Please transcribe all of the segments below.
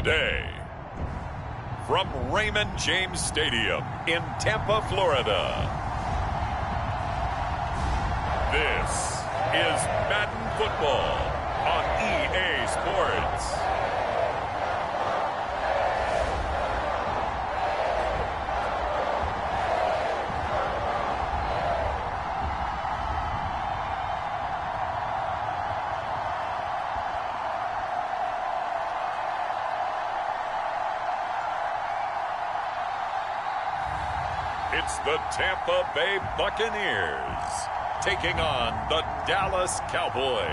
today, from Raymond James Stadium in Tampa, Florida, this is Madden Football on EA Sports. It's the Tampa Bay Buccaneers taking on the Dallas Cowboys.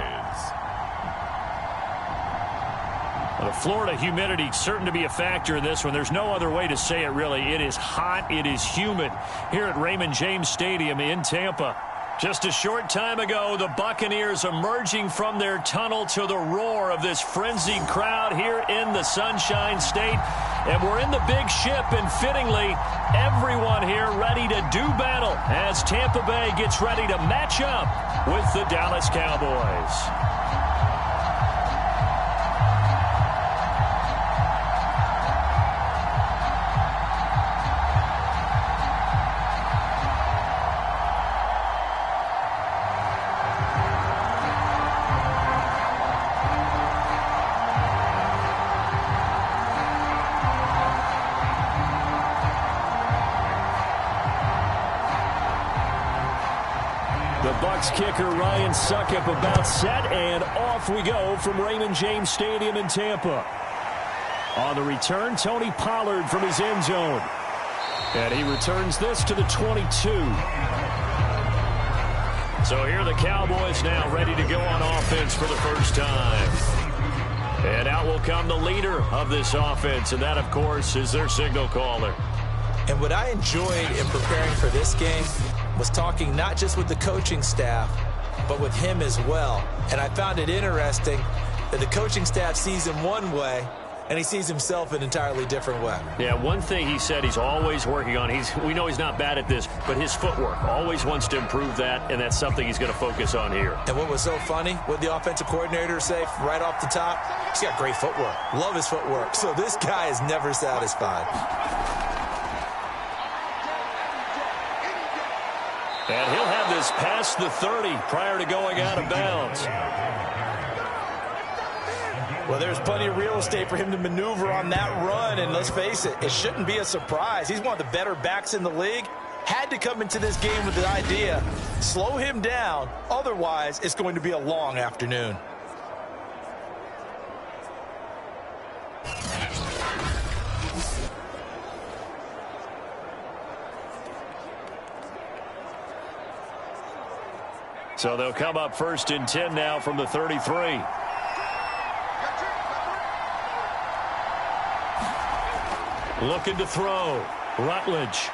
The Florida humidity certain to be a factor in this one. There's no other way to say it, really. It is hot. It is humid here at Raymond James Stadium in Tampa. Just a short time ago, the Buccaneers emerging from their tunnel to the roar of this frenzied crowd here in the Sunshine State. And we're in the big ship, and fittingly, everyone here ready to do battle as Tampa Bay gets ready to match up with the Dallas Cowboys. Kicker Ryan Succop about set, and off we go from Raymond James Stadium in Tampa. On the return, Tony Pollard from his end zone. And he returns this to the 22. So here are the Cowboys now ready to go on offense for the first time. And out will come the leader of this offense, and that, of course, is their signal caller. And what I enjoyed in preparing for this game was talking not just with the coaching staff, but with him as well. And I found it interesting that the coaching staff sees him one way, and he sees himself an entirely different way. Yeah, one thing he said he's always working on, we know he's not bad at this, but his footwork, always wants to improve that, and that's something he's going to focus on here. And what was so funny, what the offensive coordinator say right off the top, he's got great footwork. Love his footwork. So this guy is never satisfied. And he'll have this past the 30 prior to going out of bounds. Well, there's plenty of real estate for him to maneuver on that run, and let's face it, it shouldn't be a surprise. He's one of the better backs in the league. Had to come into this game with the idea, slow him down, otherwise it's going to be a long afternoon. So they'll come up first and 10 now from the 33. Looking to throw. Rutledge.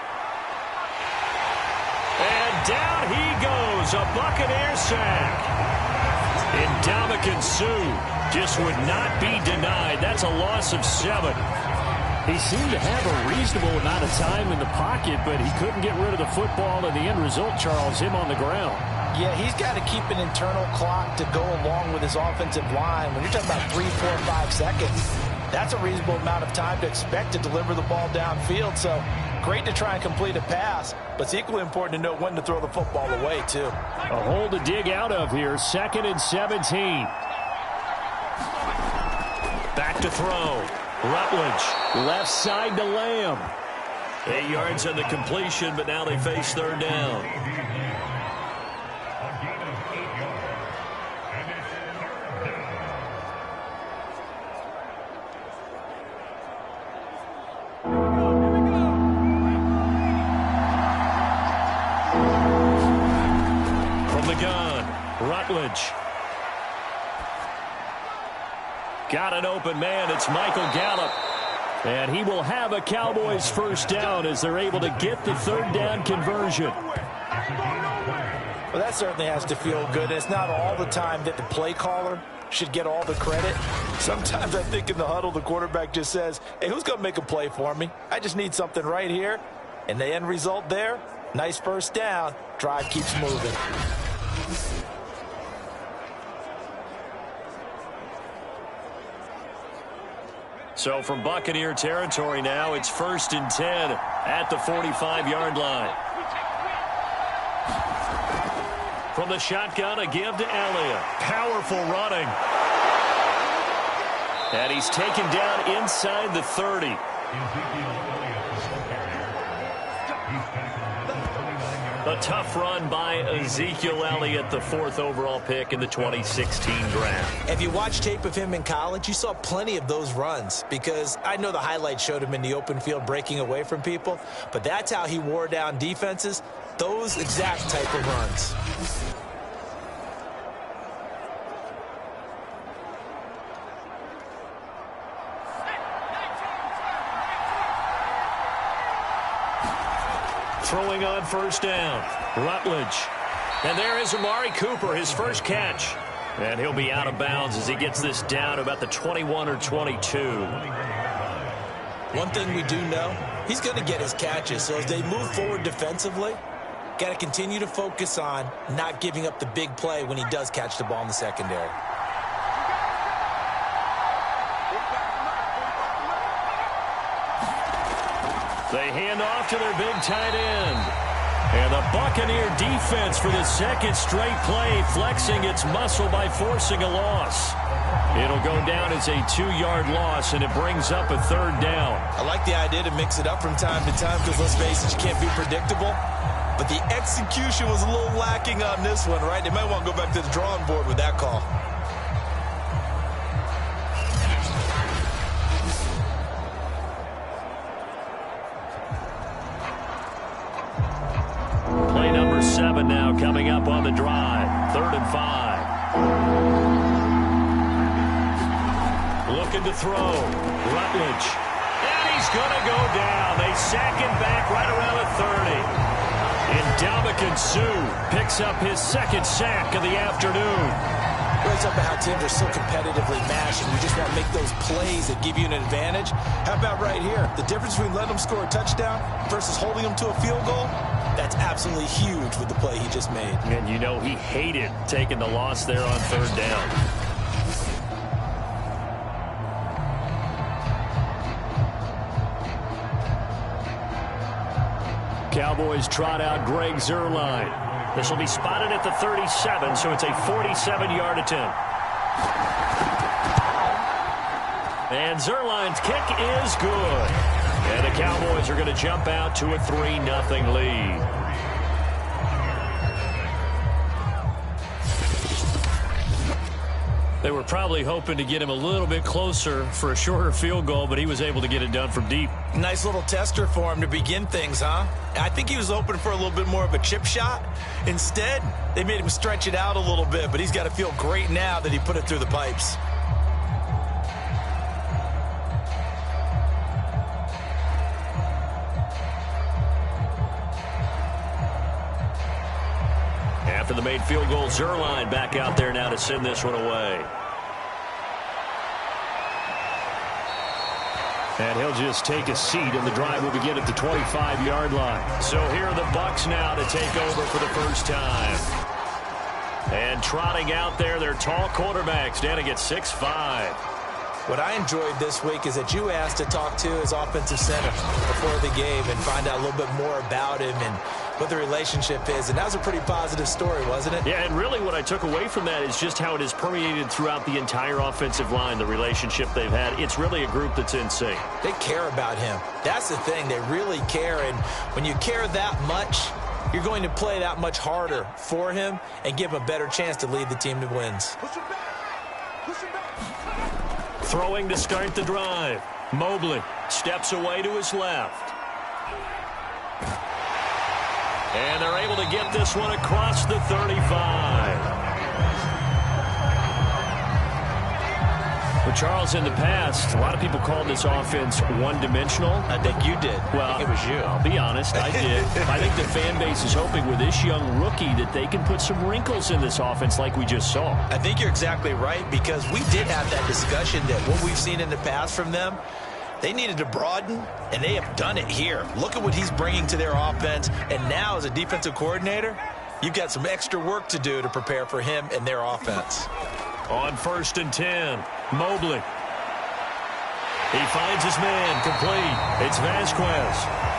And down he goes. A Buccaneer sack. Ndamukong Suh just would not be denied. That's a loss of 7. He seemed to have a reasonable amount of time in the pocket, but he couldn't get rid of the football, and the end result, Charles, him on the ground. Yeah, he's got to keep an internal clock to go along with his offensive line. When you're talking about 3, 4, 5 seconds, that's a reasonable amount of time to expect to deliver the ball downfield. So great to try and complete a pass, but it's equally important to know when to throw the football away, too. A hole to dig out of here. 2nd and 17. Back to throw. Rutledge, left side to Lamb. 8 yards on the completion, but now they face 3rd down. Rutledge. Got an open man. It's Michael Gallup. And he will have a Cowboys first down as they're able to get the 3rd down conversion. Well, that certainly has to feel good. It's not all the time that the play caller should get all the credit. Sometimes I think in the huddle, the quarterback just says, hey, who's going to make a play for me? I just need something right here. And the end result there, nice first down. Drive keeps moving. So from Buccaneer territory now, it's 1st and 10 at the 45-yard line. From the shotgun, a give to Elliott. Powerful running. And he's taken down inside the 30. A tough run by Ezekiel Elliott, the 4th overall pick in the 2016 draft. If you watch tape of him in college, you saw plenty of those runs, because I know the highlights showed him in the open field breaking away from people, but that's how he wore down defenses, those exact type of runs. Throwing on 1st down, Rutledge. And there is Amari Cooper, his first catch. And he'll be out of bounds as he gets this down about the 21 or 22. One thing we do know, he's going to get his catches. So as they move forward defensively, got to continue to focus on not giving up the big play when he does catch the ball in the secondary. They hand off to their big tight end. And the Buccaneer defense for the 2nd straight play, flexing its muscle by forcing a loss. It'll go down as a 2-yard loss, and it brings up a 3rd down. I like the idea to mix it up from time to time, because let's face it, you can't be predictable. But the execution was a little lacking on this one, right? They might want to go back to the drawing board with that call. Play number 7 now coming up on the drive. 3rd and 5. Looking to throw. Rutledge. And he's going to go down. They sack him back right around the 30. Ndamukong Suh picks up his 2nd sack of the afternoon. It's up about how teams are so competitively matched, and you just want to make those plays that give you an advantage. How about right here? The difference between letting them score a touchdown versus holding them to a field goal, that's absolutely huge with the play he just made. And you know he hated taking the loss there on 3rd down. Cowboys trot out Greg Zuerlein. This will be spotted at the 37, so it's a 47-yard attempt. And Zuerlein's kick is good. And the Cowboys are going to jump out to a 3-0 lead. They were probably hoping to get him a little bit closer for a shorter field goal, but he was able to get it done from deep. Nice little tester for him to begin things, huh? I think he was hoping for a little bit more of a chip shot. Instead, they made him stretch it out a little bit, but he's got to feel great now that he put it through the pipes. After the made field goal, Zuerlein back out there now to send this one away. And he'll just take a seat, and the drive will begin at the 25-yard line. So here are the Bucs now to take over for the first time. And trotting out there, their tall quarterback standing at 6'5". What I enjoyed this week is that you asked to talk to his offensive center before the game and find out a little bit more about him and what the relationship is. And that was a pretty positive story, wasn't it? Yeah, and really what I took away from that is just how it has permeated throughout the entire offensive line, the relationship they've had. It's really a group that's in sync. They care about him. That's the thing. They really care. And when you care that much, you're going to play that much harder for him and give him a better chance to lead the team to wins. Throwing to start the drive. Mobley steps away to his left. And they're able to get this one across the 35. Well, Charles, in the past, a lot of people called this offense one-dimensional. I think you did. Well, I think it was you. I'll be honest, I did. I think the fan base is hoping with this young rookie that they can put some wrinkles in this offense like we just saw. I think you're exactly right, because we did have that discussion that what we've seen in the past from them, they needed to broaden, and they have done it here. Look at what he's bringing to their offense, and now as a defensive coordinator, you've got some extra work to do to prepare for him and their offense. On 1st and 10, Mobley. He finds his man, complete. It's Vasquez.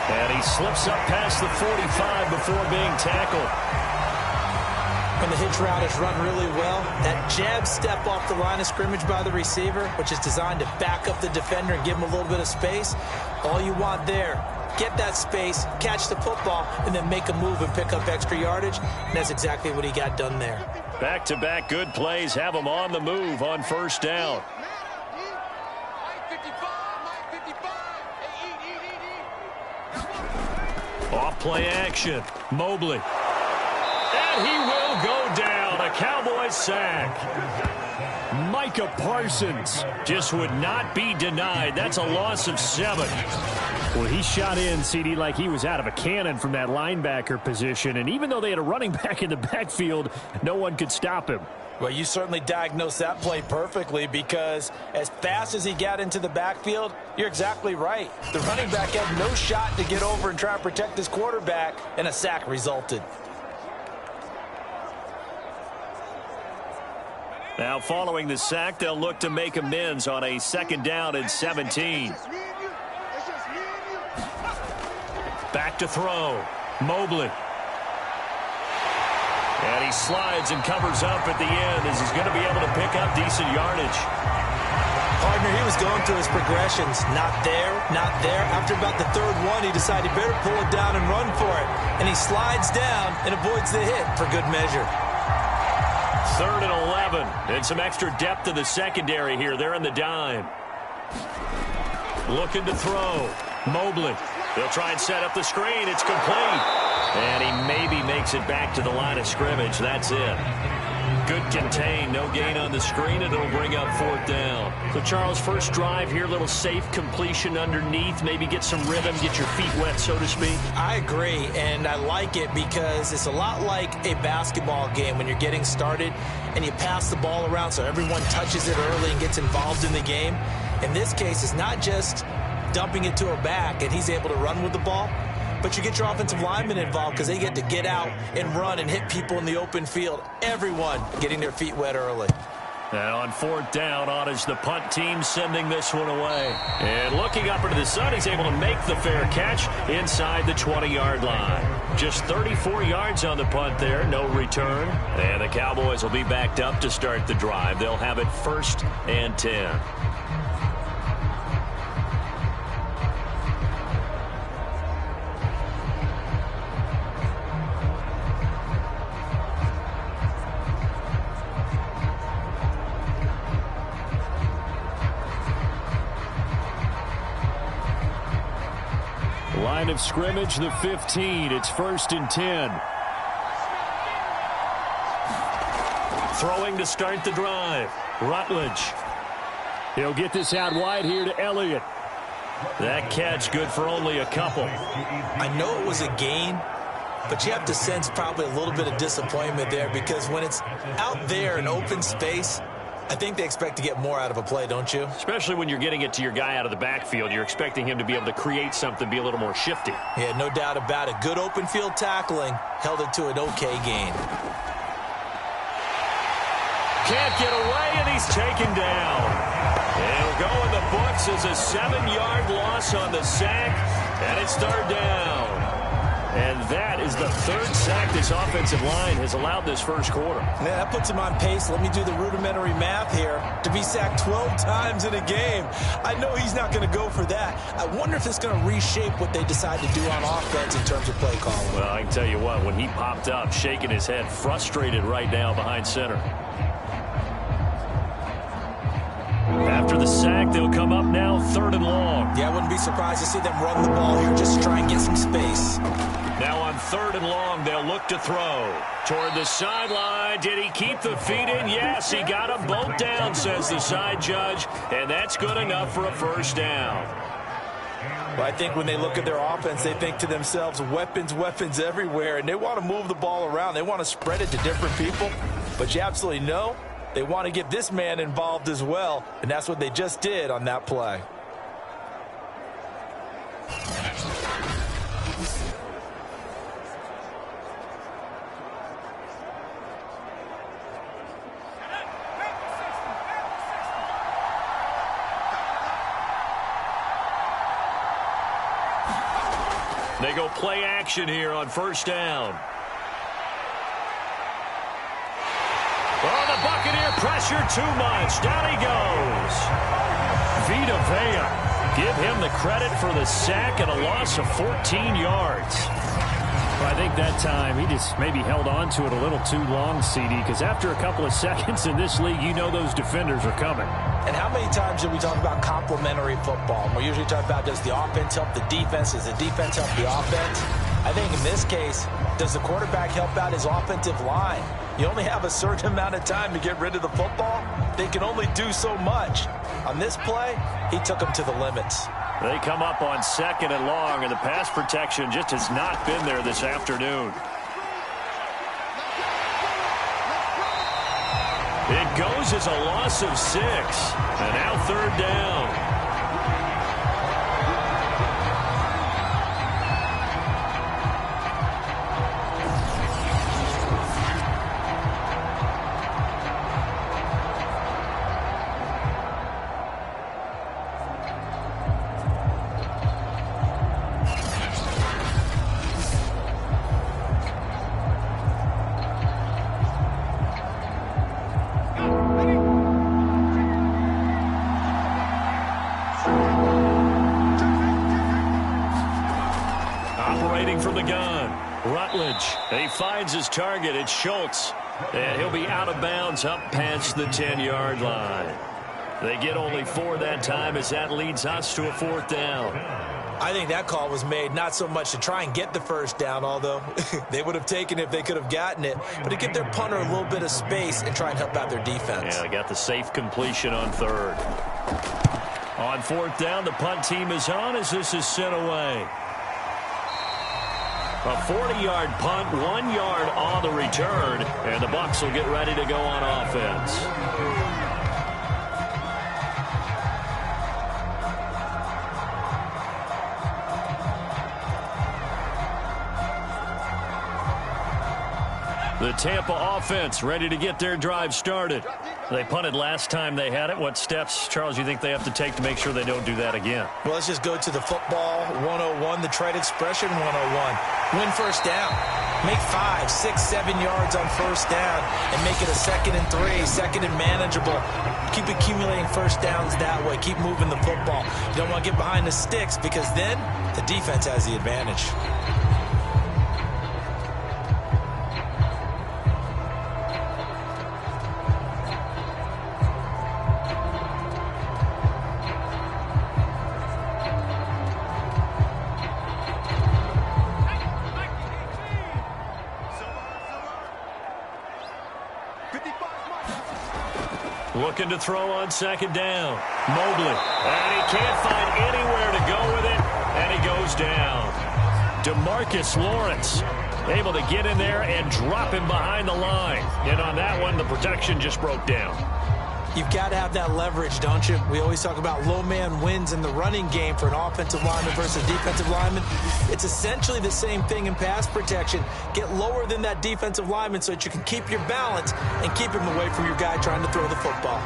And he slips up past the 45 before being tackled. When the hitch route is run really well, that jab step off the line of scrimmage by the receiver, which is designed to back up the defender and give him a little bit of space, all you want there, get that space, catch the football, and then make a move and pick up extra yardage, and that's exactly what he got done there. Back-to-back good plays have him on the move on first down. Off play action, Mobley. And he will go down. A Cowboys sack. Micah Parsons just would not be denied. That's a loss of 7. Well, he shot in, CD, like he was out of a cannon from that linebacker position. And even though they had a running back in the backfield, no one could stop him. Well, you certainly diagnosed that play perfectly, because as fast as he got into the backfield, you're exactly right. The running back had no shot to get over and try and protect his quarterback, and a sack resulted. Now, following the sack, they'll look to make amends on a 2nd down and 17. Back to throw. Mobley. And he slides and covers up at the end as he's going to be able to pick up decent yardage. Partner, he was going through his progressions. Not there, not there. After about the 3rd one, he decided he better pull it down and run for it. And he slides down and avoids the hit for good measure. 3rd and 11. And some extra depth in the secondary here. They're in the dime. Looking to throw. Mobley. They'll try and set up the screen. It's complete. And he maybe makes it back to the line of scrimmage. That's it. Good contain. No gain on the screen, and it'll bring up 4th down. So, Charles, first drive here, little safe completion underneath. Maybe get some rhythm, get your feet wet, so to speak. I agree, and I like it because it's a lot like a basketball game when you're getting started and you pass the ball around so everyone touches it early and gets involved in the game. In this case, it's not just dumping it to a back and he's able to run with the ball, but you get your offensive linemen involved because they get to get out and run and hit people in the open field. Everyone getting their feet wet early. And on 4th down, on is the punt team sending this one away. And looking up into the sun, he's able to make the fair catch inside the 20-yard line. Just 34 yards on the punt there, no return. And the Cowboys will be backed up to start the drive. They'll have it 1st and 10. Line of scrimmage, the 15. It's 1st and 10. Throwing to start the drive. Rutledge. He'll get this out wide here to Elliott. That catch good for only a couple. I know it was a gain, but you have to sense probably a little bit of disappointment there, because when it's out there in open space, I think they expect to get more out of a play, don't you? Especially when you're getting it to your guy out of the backfield. You're expecting him to be able to create something, be a little more shifty. Yeah, no doubt about it. Good open field tackling. Held it to an okay gain. Can't get away, and he's taken down. It'll go in the books as a 7-yard loss on the sack, and it's 3rd down. And that is the 3rd sack this offensive line has allowed this first quarter. Man, that puts him on pace. Let me do the rudimentary math here. To be sacked 12 times in a game. I know he's not going to go for that. I wonder if it's going to reshape what they decide to do on offense in terms of play calling. Well, I can tell you what, when he popped up, shaking his head, frustrated right now behind center. After the sack, they'll come up now 3rd and long. Yeah, I wouldn't be surprised to see them run the ball here just to try and get some space. Now on 3rd and long, they'll look to throw. Toward the sideline. Did he keep the feet in? Yes, he got them both down, says the side judge. And that's good enough for a 1st down. Well, I think when they look at their offense, they think to themselves, weapons, weapons everywhere. And they want to move the ball around. They want to spread it to different people. But you absolutely know they want to get this man involved as well. And that's what they just did on that play. They go play action here on first down. Oh, the Buccaneer pressure too much. Down he goes. Vita Vea. Give him the credit for the sack and a loss of 14 yards. Well, I think that time he just maybe held on to it a little too long, CD, because after a couple of seconds in this league, you know those defenders are coming. And how many times do we talk about complementary football? We usually talk about, does the offense help the defense? Does the defense help the offense? I think in this case, does the quarterback help out his offensive line? You only have a certain amount of time to get rid of the football. They can only do so much. On this play, he took them to the limits. They come up on second and long, and the pass protection just has not been there this afternoon. It goes as a loss of 6, and now third down. He finds his target. It's Schultz. And he'll be out of bounds up past the 10-yard line. They get only 4 that time as that leads us to a fourth down. I think that call was made not so much to try and get the first down, although they would have taken it if they could have gotten it, but to give their punter a little bit of space and try and help out their defense. Yeah, they got the safe completion on third. On fourth down, the punt team is on as this is sent away. A 40-yard punt, 1 yard on the return, and the Bucs will get ready to go on offense. The Tampa offense ready to get their drive started. They punted last time they had it. What steps, Charles, you think they have to take to make sure they don't do that again? Well, let's just go to the football 101, the trade expression 101. Win first down. Make 5, 6, 7 yards on first down and make it a 2nd and 3, 2nd and manageable. Keep accumulating first downs that way. Keep moving the football. You don't want to get behind the sticks because then the defense has the advantage. Looking to throw on second down. Mobley. And he can't find anywhere to go with it. And he goes down. DeMarcus Lawrence able to get in there and drop him behind the line. And on that one, the protection just broke down. You've got to have that leverage, don't you? We always talk about low man wins in the running game for an offensive lineman versus defensive lineman. It's essentially the same thing in pass protection. Get lower than that defensive lineman so that you can keep your balance and keep him away from your guy trying to throw the football.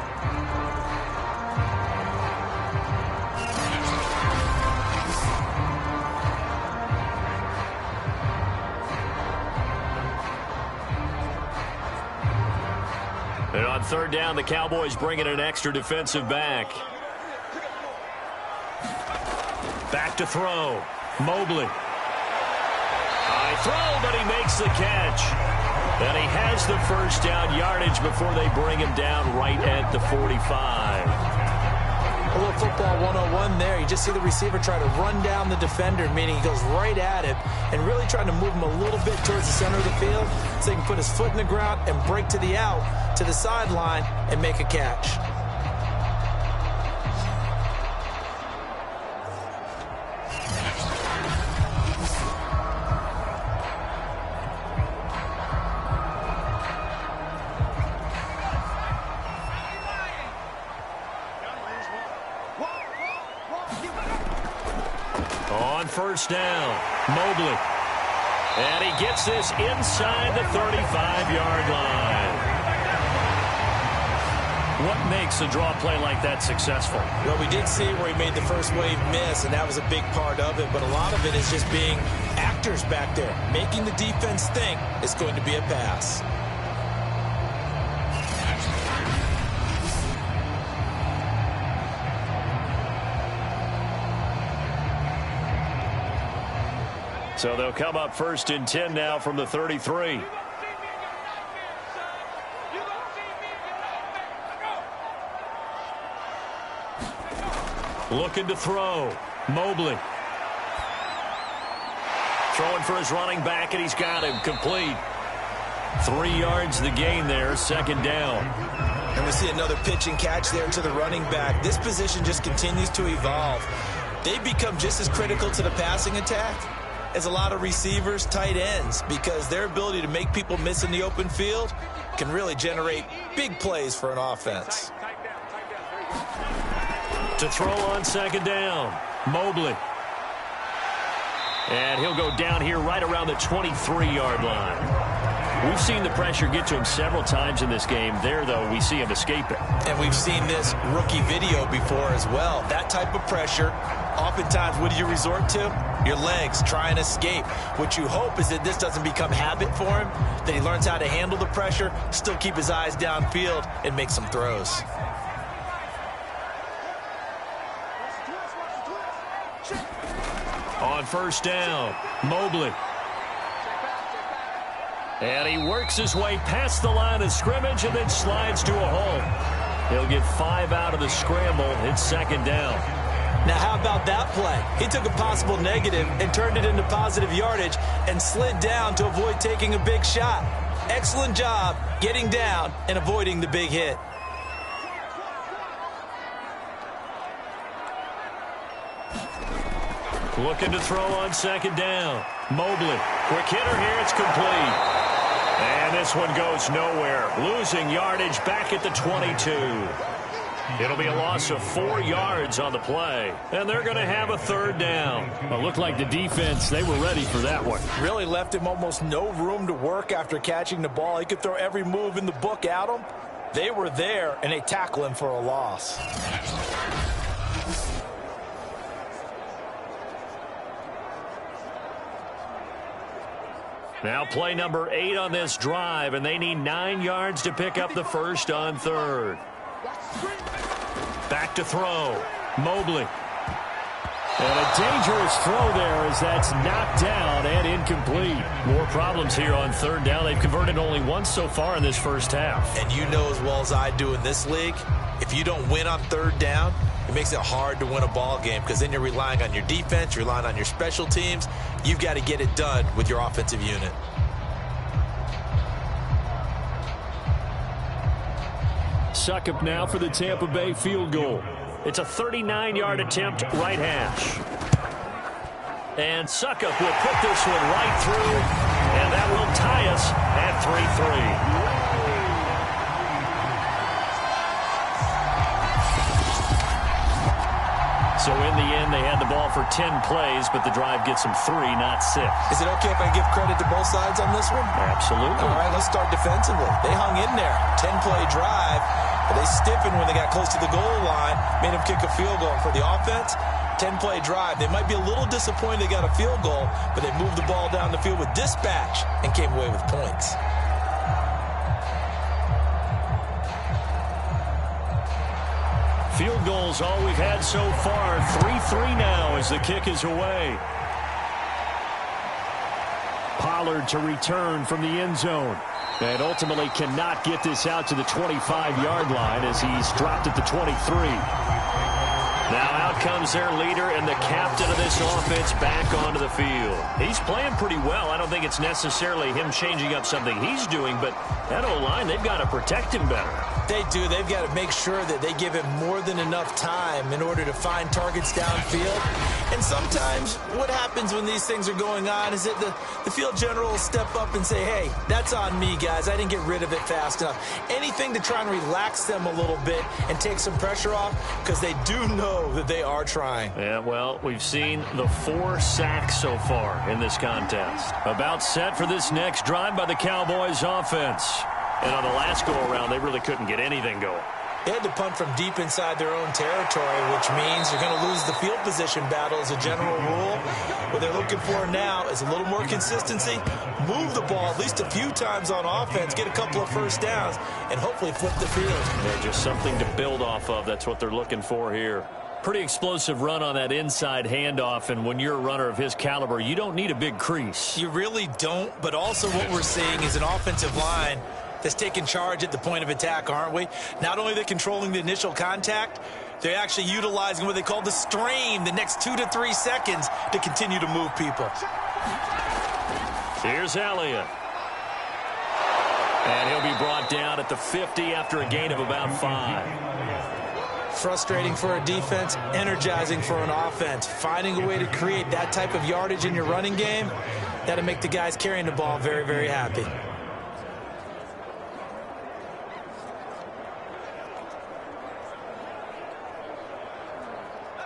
And on third down, the Cowboys bring in an extra defensive back. Back to throw. Mobley. High throw, but he makes the catch. And he has the first down yardage before they bring him down right at the 45. A little football 101 there. You just see the receiver try to run down the defender, meaning he goes right at him and really trying to move him a little bit towards the center of the field so he can put his foot in the ground and break to the out, to the sideline, and make a catch. On first down, Mobley. And he gets this inside the 35-yard line. What makes a draw play like that successful? Well, we did see where he made the first wave miss, and that was a big part of it. But a lot of it is just being actors back there, making the defense think it's going to be a pass. So they'll come up 1st and 10 now from the 33. Looking to throw. Mobley. Throwing for his running back, and he's got him. Complete. 3 yards the gain there, 2nd down. And we see another pitch and catch there to the running back. This position just continues to evolve. They become just as critical to the passing attack as a lot of receivers, tight ends, because their ability to make people miss in the open field can really generate big plays for an offense. To throw on 2nd down, Mobley. And he'll go down here right around the 23-yard line. We've seen the pressure get to him several times in this game. There, though, we see him escape it. And we've seen this rookie video before as well. That type of pressure, oftentimes, what do you resort to? Your legs, try and escape. What you hope is that this doesn't become habit for him, that he learns how to handle the pressure, still keep his eyes downfield, and make some throws. On 1st down, Mobley. And he works his way past the line of scrimmage and then slides to a hole. He'll get 5 out of the scramble. It's 2nd down. Now, how about that play? He took a possible negative and turned it into positive yardage and slid down to avoid taking a big shot. Excellent job getting down and avoiding the big hit. Looking to throw on 2nd down. Mobley. Quick hitter here. It's complete. And this one goes nowhere. Losing yardage back at the 22. It'll be a loss of 4 yards on the play. And they're going to have a 3rd down. Well, looked like the defense, they were ready for that one. Really left him almost no room to work after catching the ball. He could throw every move in the book at him. They were there, and they tackle him for a loss. Now play number 8 on this drive, and they need 9 yards to pick up the first on 3rd. Back to throw. Mobley. And a dangerous throw there as that's knocked down and incomplete. More problems here on 3rd down. They've converted only once so far in this first half. And you know as well as I do in this league, if you don't win on 3rd down, it makes it hard to win a ball game because then you're relying on your defense, you're relying on your special teams. You've got to get it done with your offensive unit. Succop now for the Tampa Bay field goal. It's a 39-yard attempt, right hash. And Succop will put this one right through, and that will tie us at 3-3. So in the end, they had the ball for 10 plays, but the drive gets them 3, not 6. Is it okay if I give credit to both sides on this one? Absolutely. All right, let's start defensively. They hung in there. 10-play drive. But they stiffened when they got close to the goal line, made them kick a field goal. For the offense, 10-play drive. They might be a little disappointed they got a field goal, but they moved the ball down the field with dispatch and came away with points. Field goals all we've had so far. 3-3 now as the kick is away. Pollard to return from the end zone. And ultimately cannot get this out to the 25-yard line as he's dropped at the 23. Now out comes their leader and the captain of this offense back onto the field. He's playing pretty well. I don't think it's necessarily him changing up something he's doing, but that O-line, they've got to protect him better. They do. They've got to make sure that they give him more than enough time in order to find targets downfield. And sometimes what happens when these things are going on is that the field general will step up and say, hey, that's on me, guys. I didn't get rid of it fast enough. Anything to try and relax them a little bit and take some pressure off because they do know that they are trying. Yeah, well, we've seen the 4 sacks so far in this contest. About set for this next drive by the Cowboys offense. And on the last go-around, they really couldn't get anything going. They had to punt from deep inside their own territory, which means you're going to lose the field position battle as a general rule. What they're looking for now is a little more consistency, move the ball at least a few times on offense, get a couple of first downs, and hopefully flip the field. Yeah, just something to build off of. That's what they're looking for here. Pretty explosive run on that inside handoff, and when you're a runner of his caliber, you don't need a big crease. You really don't, but also what we're seeing is an offensive line that's taking charge at the point of attack, aren't we? Not only are they controlling the initial contact, they're actually utilizing what they call the strain, the next 2 to 3 seconds to continue to move people. Here's Elliott. And he'll be brought down at the 50 after a gain of about 5. Frustrating for a defense, energizing for an offense. Finding a way to create that type of yardage in your running game, that'll make the guys carrying the ball very, very happy.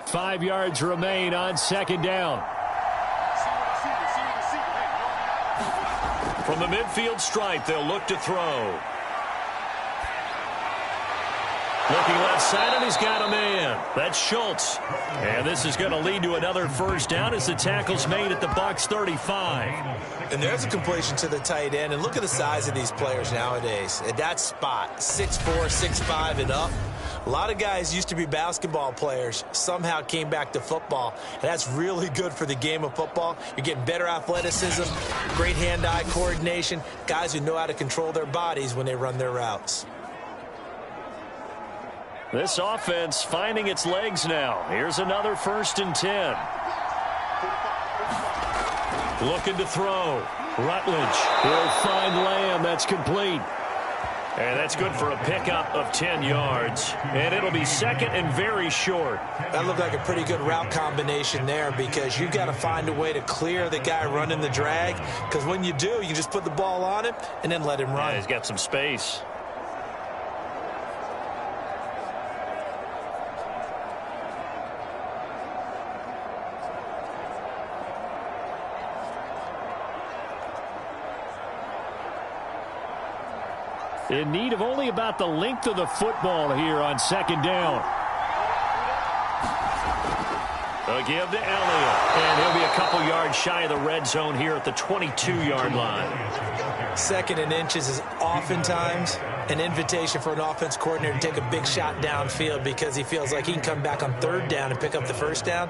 Five yards remain on second down. From the midfield stripe, they'll look to throw. Looking left side, and he's got a man. That's Schultz. And this is going to lead to another first down as the tackle's made at the Bucs 35. And there's a completion to the tight end. And look at the size of these players nowadays. At that spot, 6'4", 6'5", and up. A lot of guys used to be basketball players, somehow came back to football, and that's really good for the game of football. You're getting better athleticism, great hand-eye coordination, guys who know how to control their bodies when they run their routes. This offense finding its legs now. Here's another 1st and 10. Looking to throw. Rutledge will find Lamb. That's complete. And that's good for a pickup of 10 yards. And it'll be 2nd and very short. That looked like a pretty good route combination there because you've got to find a way to clear the guy running the drag. Because when you do, you just put the ball on him and then let him run. Yeah, he's got some space. In need of only about the length of the football here on second down. A give to Elliott. And he'll be a couple yards shy of the red zone here at the 22-yard line. 2nd and inches is oftentimes an invitation for an offense coordinator to take a big shot downfield because he feels like he can come back on 3rd down and pick up the first down.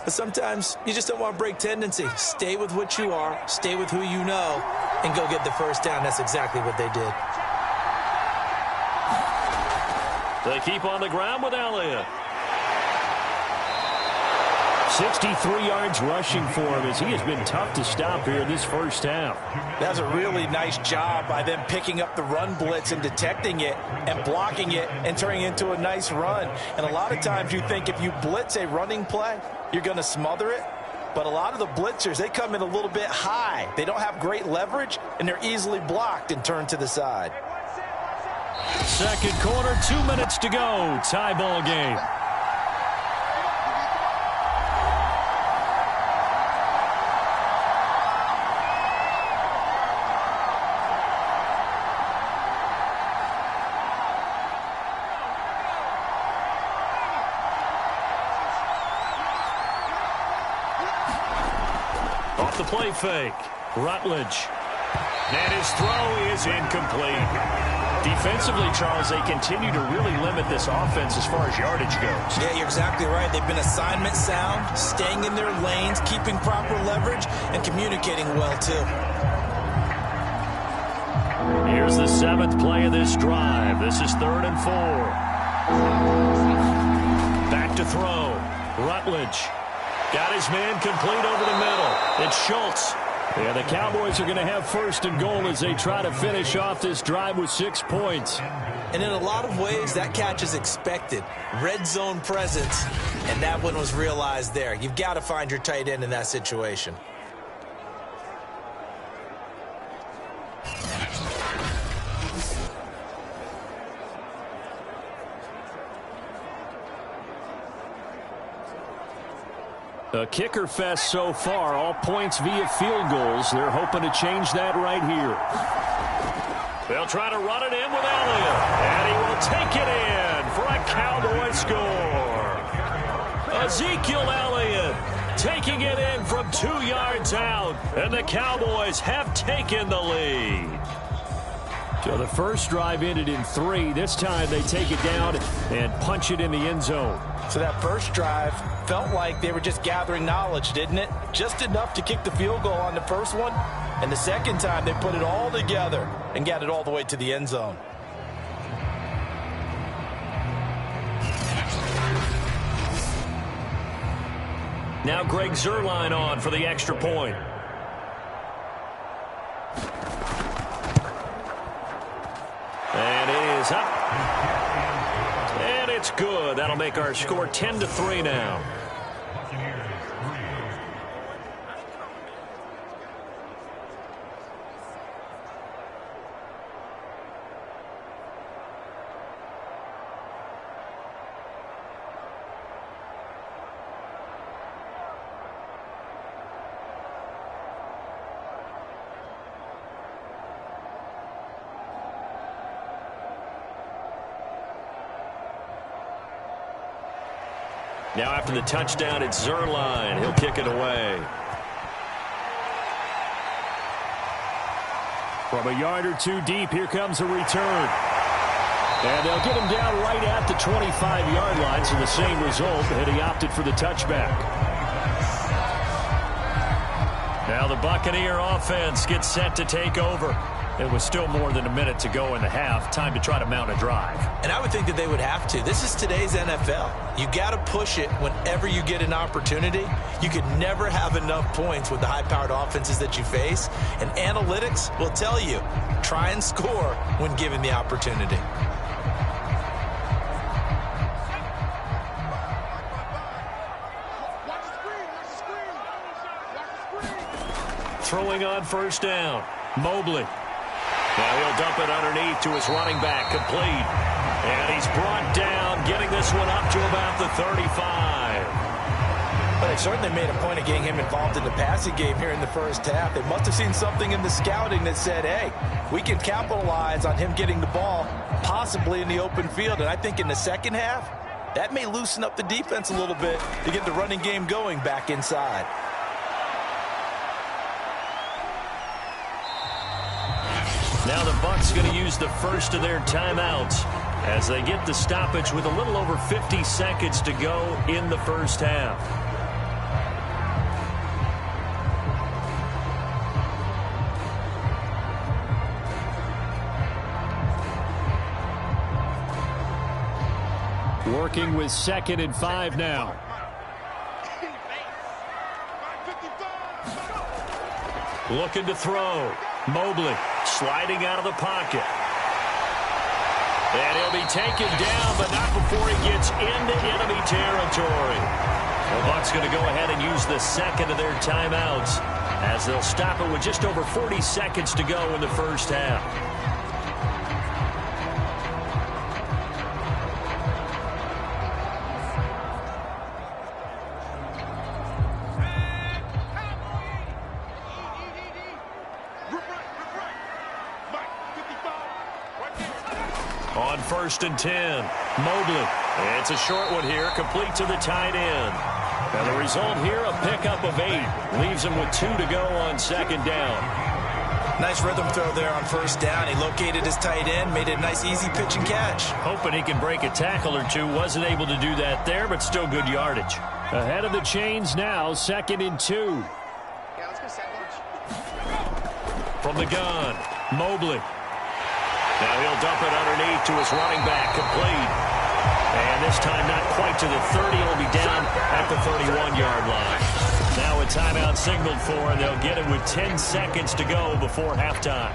But sometimes you just don't want to break tendency. Stay with what you are, stay with who you know, and go get the first down. That's exactly what they did. They keep on the ground with Elliott. 63 yards rushing for him as he has been tough to stop here in this first half. That's a really nice job by them picking up the run blitz and detecting it and blocking it and turning it into a nice run. And a lot of times you think if you blitz a running play, you're going to smother it. But a lot of the blitzers, they come in a little bit high. They don't have great leverage, and they're easily blocked and turned to the side. Second quarter, 2 minutes to go. Tie ball game. Off the play fake. Rutledge. And his throw is incomplete. Defensively, Charles, they continue to really limit this offense as far as yardage goes. Yeah, you're exactly right. They've been assignment sound, staying in their lanes, keeping proper leverage, and communicating well, too. Here's the 7th play of this drive. This is 3rd and 4. Back to throw. Rutledge. Got his man complete over the middle. It's Schultz. Yeah, the Cowboys are going to have 1st and goal as they try to finish off this drive with 6 points. And in a lot of ways, that catch is expected. Red zone presence, and that one was realized there. You've got to find your tight end in that situation. A kicker fest so far, all points via field goals. They're hoping to change that right here. They'll try to run it in with Elliott. And he will take it in for a Cowboy score. Ezekiel Elliott taking it in from 2 yards out. And the Cowboys have taken the lead. So the first drive ended in 3. This time they take it down and punch it in the end zone. So that first drive felt like they were just gathering knowledge, didn't it? Just enough to kick the field goal on the first one. And the second time they put it all together and got it all the way to the end zone. Now Greg Zuerlein on for the extra point. And it is up. And it's good. That'll make our score 10-3 now. Now after the touchdown, it's Zuerlein. He'll kick it away. From a yard or two deep, here comes a return. And they'll get him down right at the 25-yard line, so the same result, and he opted for the touchback. Now the Buccaneer offense gets set to take over. It was still more than a minute to go in the half. Time to try to mount a drive. And I would think that they would have to. This is today's NFL. You got to push it whenever you get an opportunity. You could never have enough points with the high-powered offenses that you face. And analytics will tell you, try and score when given the opportunity. Throwing on first down. Mobley. Now he'll dump it underneath to his running back, complete. And he's brought down, getting this one up to about the 35. But they certainly made a point of getting him involved in the passing game here in the first half. They must have seen something in the scouting that said, hey, we can capitalize on him getting the ball, possibly in the open field. And I think in the second half, that may loosen up the defense a little bit to get the running game going back inside. Now the Bucs going to use the first of their timeouts as they get the stoppage with a little over 50 seconds to go in the first half. Working with 2nd and 5 now. Looking to throw. Mobley sliding out of the pocket. And he'll be taken down, but not before he gets into enemy territory. The Bucs going to go ahead and use the second of their timeouts as they'll stop it with just over 40 seconds to go in the first half. On 1st and 10, Mobley. It's a short one here, complete to the tight end. And the result here, a pickup of 8. Leaves him with 2 to go on 2nd down. Nice rhythm throw there on 1st down. He located his tight end, made it a nice easy pitch and catch. Hoping he can break a tackle or two. Wasn't able to do that there, but still good yardage. Ahead of the chains now, 2nd and 2. Yeah, let's go set lunch. From the gun, Mobley. Now he'll dump it underneath to his running back, complete. And this time not quite to the 30. He'll be down at the 31-yard line. Now a timeout signaled for, and they'll get it with 10 seconds to go before halftime.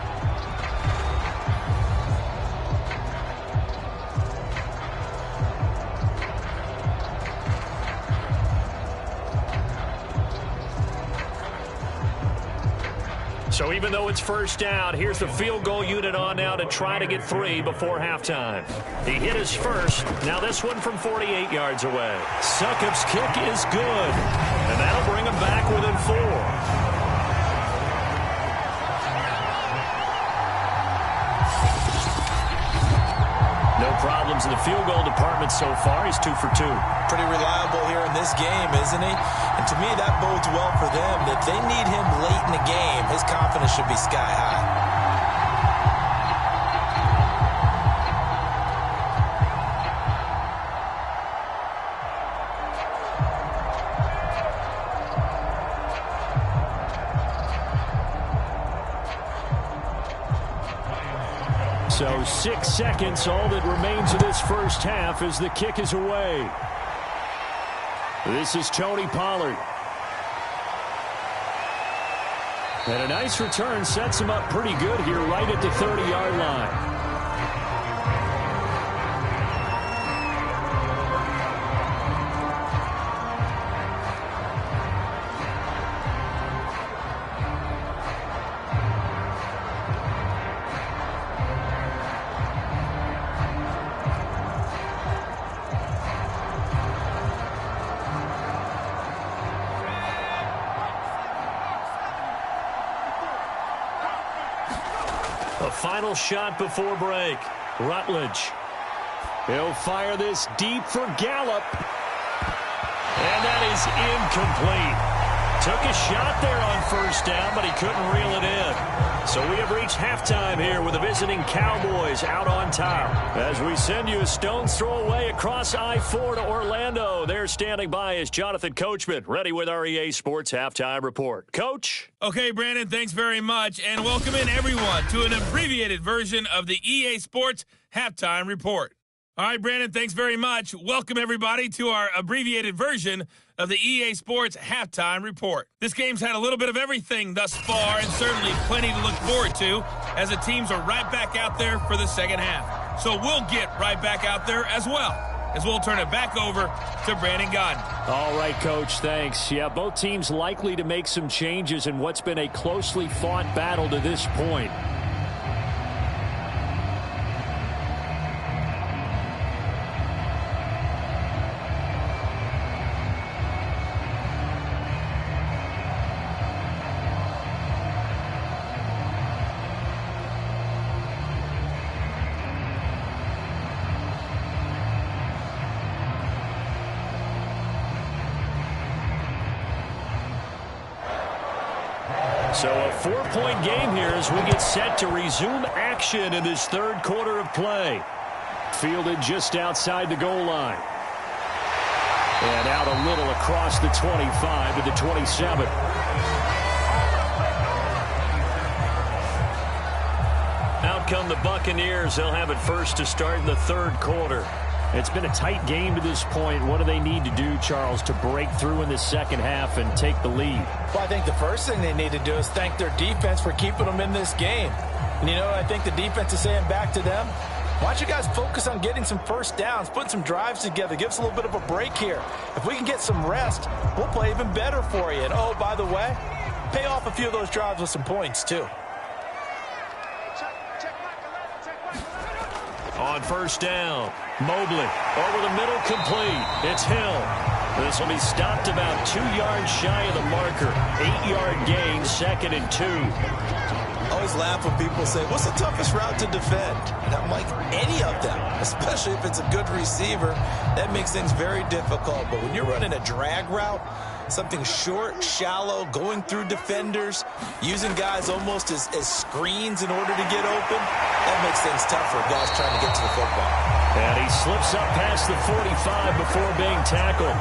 So even though it's 1st down, here's the field goal unit on now to try to get 3 before halftime. He hit his first. Now this one from 48 yards away. Succop's kick is good, and that'll bring him back within 4. problems in the field goal department so far. He's 2 for 2. Pretty reliable here in this game, isn't he? And to me, that bodes well for them. That they need him late in the game. His confidence should be sky high. So 6 seconds, all that remains of this first half as the kick is away. This is Tony Pollard. And a nice return sets him up pretty good here right at the 30-yard line. A final shot before break. Rutledge. He'll fire this deep for Gallup. And that is incomplete. Took a shot there on first down, but he couldn't reel it in. So we have reached halftime here with the visiting Cowboys out on top. As we send you a stone's throw away across I-4 to Orlando. There standing by is Jonathan Coachman, ready with our EA Sports Halftime Report. Coach? Okay, Brandon, thanks very much, and welcome in everyone to an abbreviated version of the EA Sports Halftime Report. All right, Brandon, thanks very much. Welcome, everybody, to our abbreviated version of the EA Sports Halftime Report. This game's had a little bit of everything thus far, and certainly plenty to look forward to, as the teams are right back out there for the second half. So we'll get right back out there as well, as we'll turn it back over to Brandon Godden. All right, Coach, thanks. Yeah, both teams likely to make some changes in what's been a closely fought battle to this point. So a 4-point game here as we get set to resume action in this third quarter of play. Fielded just outside the goal line. And out a little across the 25 to the 27. Out come the Buccaneers. They'll have it first to start in the third quarter. It's been a tight game to this point. What do they need to do, Charles, to break through in the second half and take the lead? Well, I think the first thing they need to do is thank their defense for keeping them in this game. And you know what I think the defense is saying back to them? Why don't you guys focus on getting some first downs, putting some drives together, give us a little bit of a break here. If we can get some rest, we'll play even better for you. And, oh, by the way, pay off a few of those drives with some points, too. On first down, Mobley over the middle, complete. It's Hill. This will be stopped about 2 yards shy of the marker. 8-yard gain, 2nd and 2. I always laugh when people say, what's the toughest route to defend? And I'm like, any of them, especially if it's a good receiver. That makes things very difficult. But when you're running a drag route, something short, shallow, going through defenders, using guys almost as screens in order to get open, that makes things tough for guys trying to get to the football. And he slips up past the 45 before being tackled.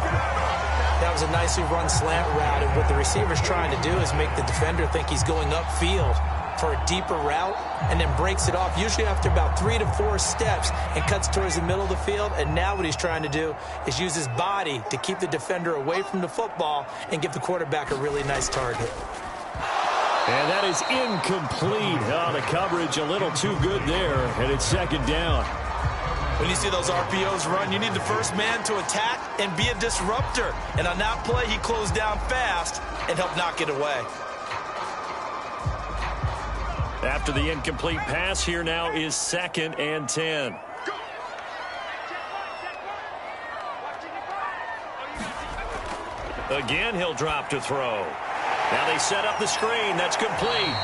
That was a nicely run slant route, and what the receiver's trying to do is make the defender think he's going upfield for a deeper route, and then breaks it off, usually after about 3 to 4 steps, and cuts towards the middle of the field. And now what he's trying to do is use his body to keep the defender away from the football and give the quarterback a really nice target. And that is incomplete. Oh, the coverage a little too good there, and it's 2nd down. When you see those RPOs run, you need the first man to attack and be a disruptor. And on that play, he closed down fast and helped knock it away. After the incomplete pass, here now is 2nd and 10. Again, he'll drop to throw. Now they set up the screen. That's complete.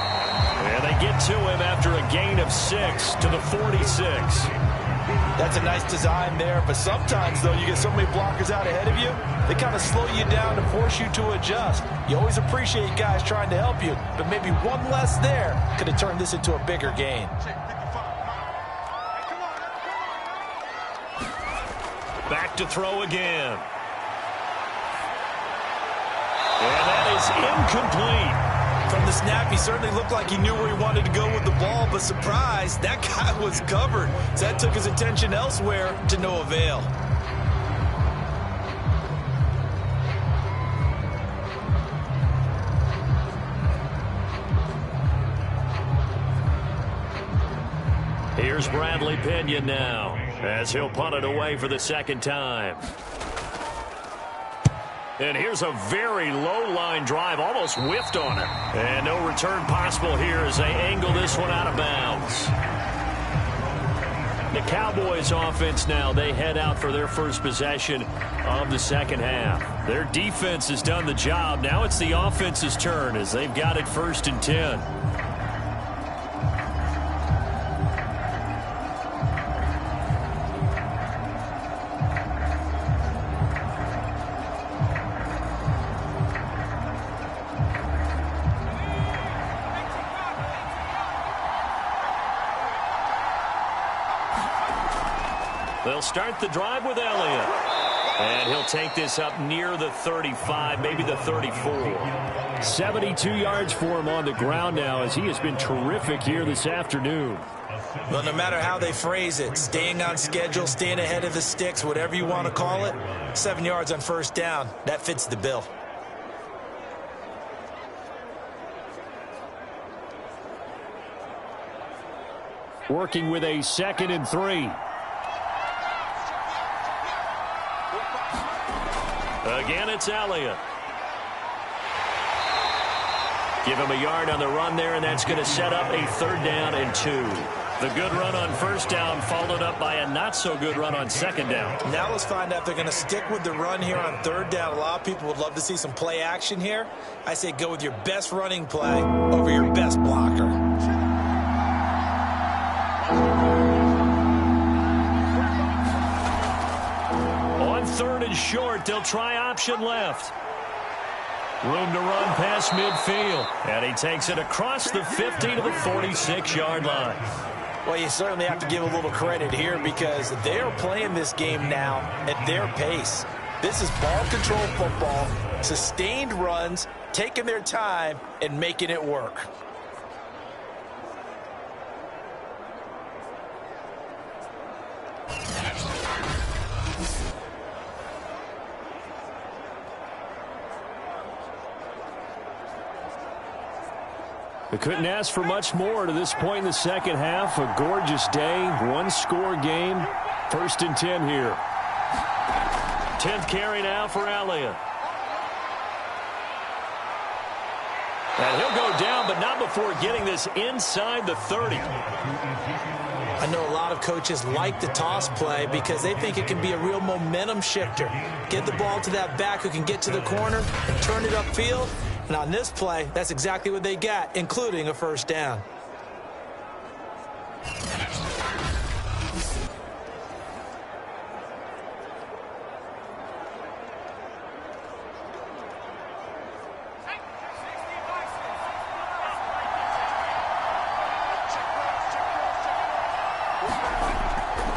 And they get to him after a gain of 6 to the 46. That's a nice design there, but sometimes, though, you get so many blockers out ahead of you, they kind of slow you down to force you to adjust. You always appreciate guys trying to help you, but maybe one less there could have turned this into a bigger gain. Back to throw again. And that is incomplete. From the snap, he certainly looked like he knew where he wanted to go with the ball, but surprise, that guy was covered. So that took his attention elsewhere to no avail. Here's Bradley Pinion now, as he'll punt it away for the second time. And here's a very low-line drive, almost whiffed on it. And no return possible here as they angle this one out of bounds. The Cowboys offense now, they head out for their first possession of the second half. Their defense has done the job. Now it's the offense's turn as they've got it 1st and 10. They'll start the drive with Elliott. And he'll take this up near the 35, maybe the 34. 72 yards for him on the ground now as he has been terrific here this afternoon. Well, no matter how they phrase it, staying on schedule, staying ahead of the sticks, whatever you want to call it, 7 yards on 1st down, that fits the bill. Working with a 2nd and 3. Again, it's Elliott. Give him a yard on the run there, and that's going to set up a 3rd down and 2. The good run on 1st down followed up by a not-so-good run on 2nd down. Now let's find out if they're going to stick with the run here on 3rd down. A lot of people would love to see some play action here. I say go with your best running play over your best blocker. On 3rd and short, they'll try option left. Room to run past midfield. And he takes it across the 50 to the 46-yard line. Well, you certainly have to give a little credit here because they are playing this game now at their pace. This is ball control football, sustained runs, taking their time and making it work. They couldn't ask for much more to this point in the second half. A gorgeous day, one-score game. 1st and 10 here. 10th carry now for Elliott. And he'll go down, but not before getting this inside the 30. I know a lot of coaches like the toss play because they think it can be a real momentum shifter. Get the ball to that back who can get to the corner and turn it upfield. And on this play, that's exactly what they got, including a 1st down.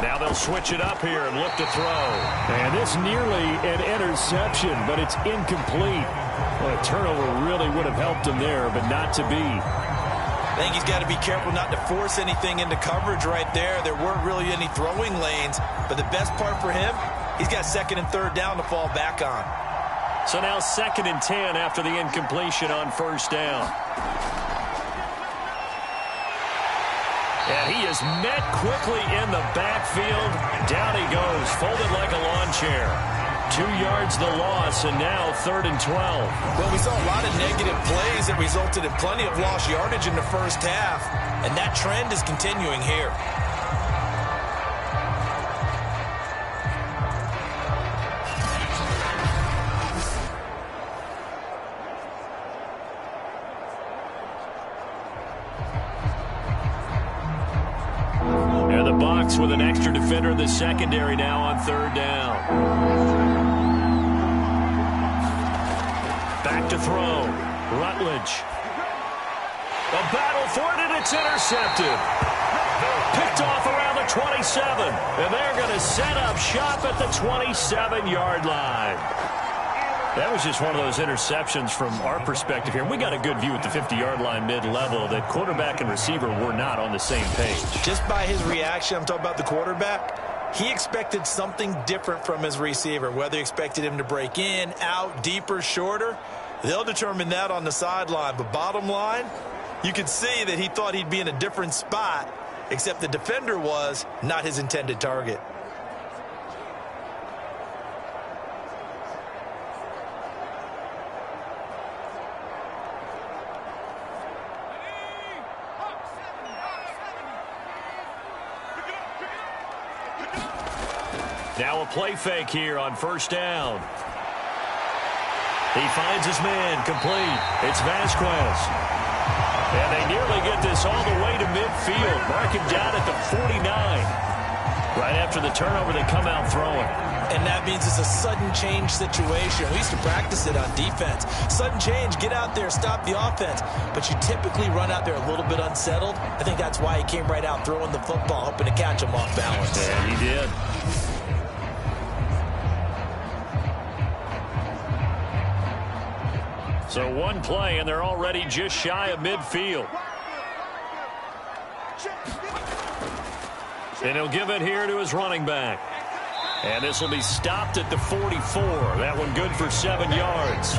Now they'll switch it up here and look to throw. And this nearly an interception, but it's incomplete. Well, a turnover really would have helped him there, but not to be. I think he's got to be careful not to force anything into coverage right there. There weren't really any throwing lanes, but the best part for him, he's got 2nd and 3rd down to fall back on. So now 2nd and 10 after the incompletion on 1st down. And he is met quickly in the backfield. Down he goes, folded like a lawn chair. 2 yards the loss, and now 3rd and 12. Well, we saw a lot of negative plays that resulted in plenty of lost yardage in the first half, and that trend is continuing here. Bucs with an extra defender in the secondary now on third down. Back to throw. Rutledge. A battle for it, and it's intercepted. Picked off around the 27. And they're going to set up shop at the 27-yard line. That was just one of those interceptions from our perspective here. We got a good view at the 50-yard line mid-level that quarterback and receiver were not on the same page. Just by his reaction, I'm talking about the quarterback, he expected something different from his receiver, whether he expected him to break in, out, deeper, shorter. They'll determine that on the sideline. But bottom line, you could see that he thought he'd be in a different spot, except the defender was not his intended target. Now a play fake here on first down. He finds his man, complete. It's Vasquez. And they nearly get this all the way to midfield. Mark him down at the 49. Right after the turnover, they come out throwing. And that means it's a sudden change situation. We used to practice it on defense. Sudden change, get out there, stop the offense. But you typically run out there a little bit unsettled. I think that's why he came right out throwing the football, hoping to catch him off balance. Yeah, he did. So one play, and they're already just shy of midfield. And he'll give it here to his running back. And this will be stopped at the 44. That one good for 7 yards.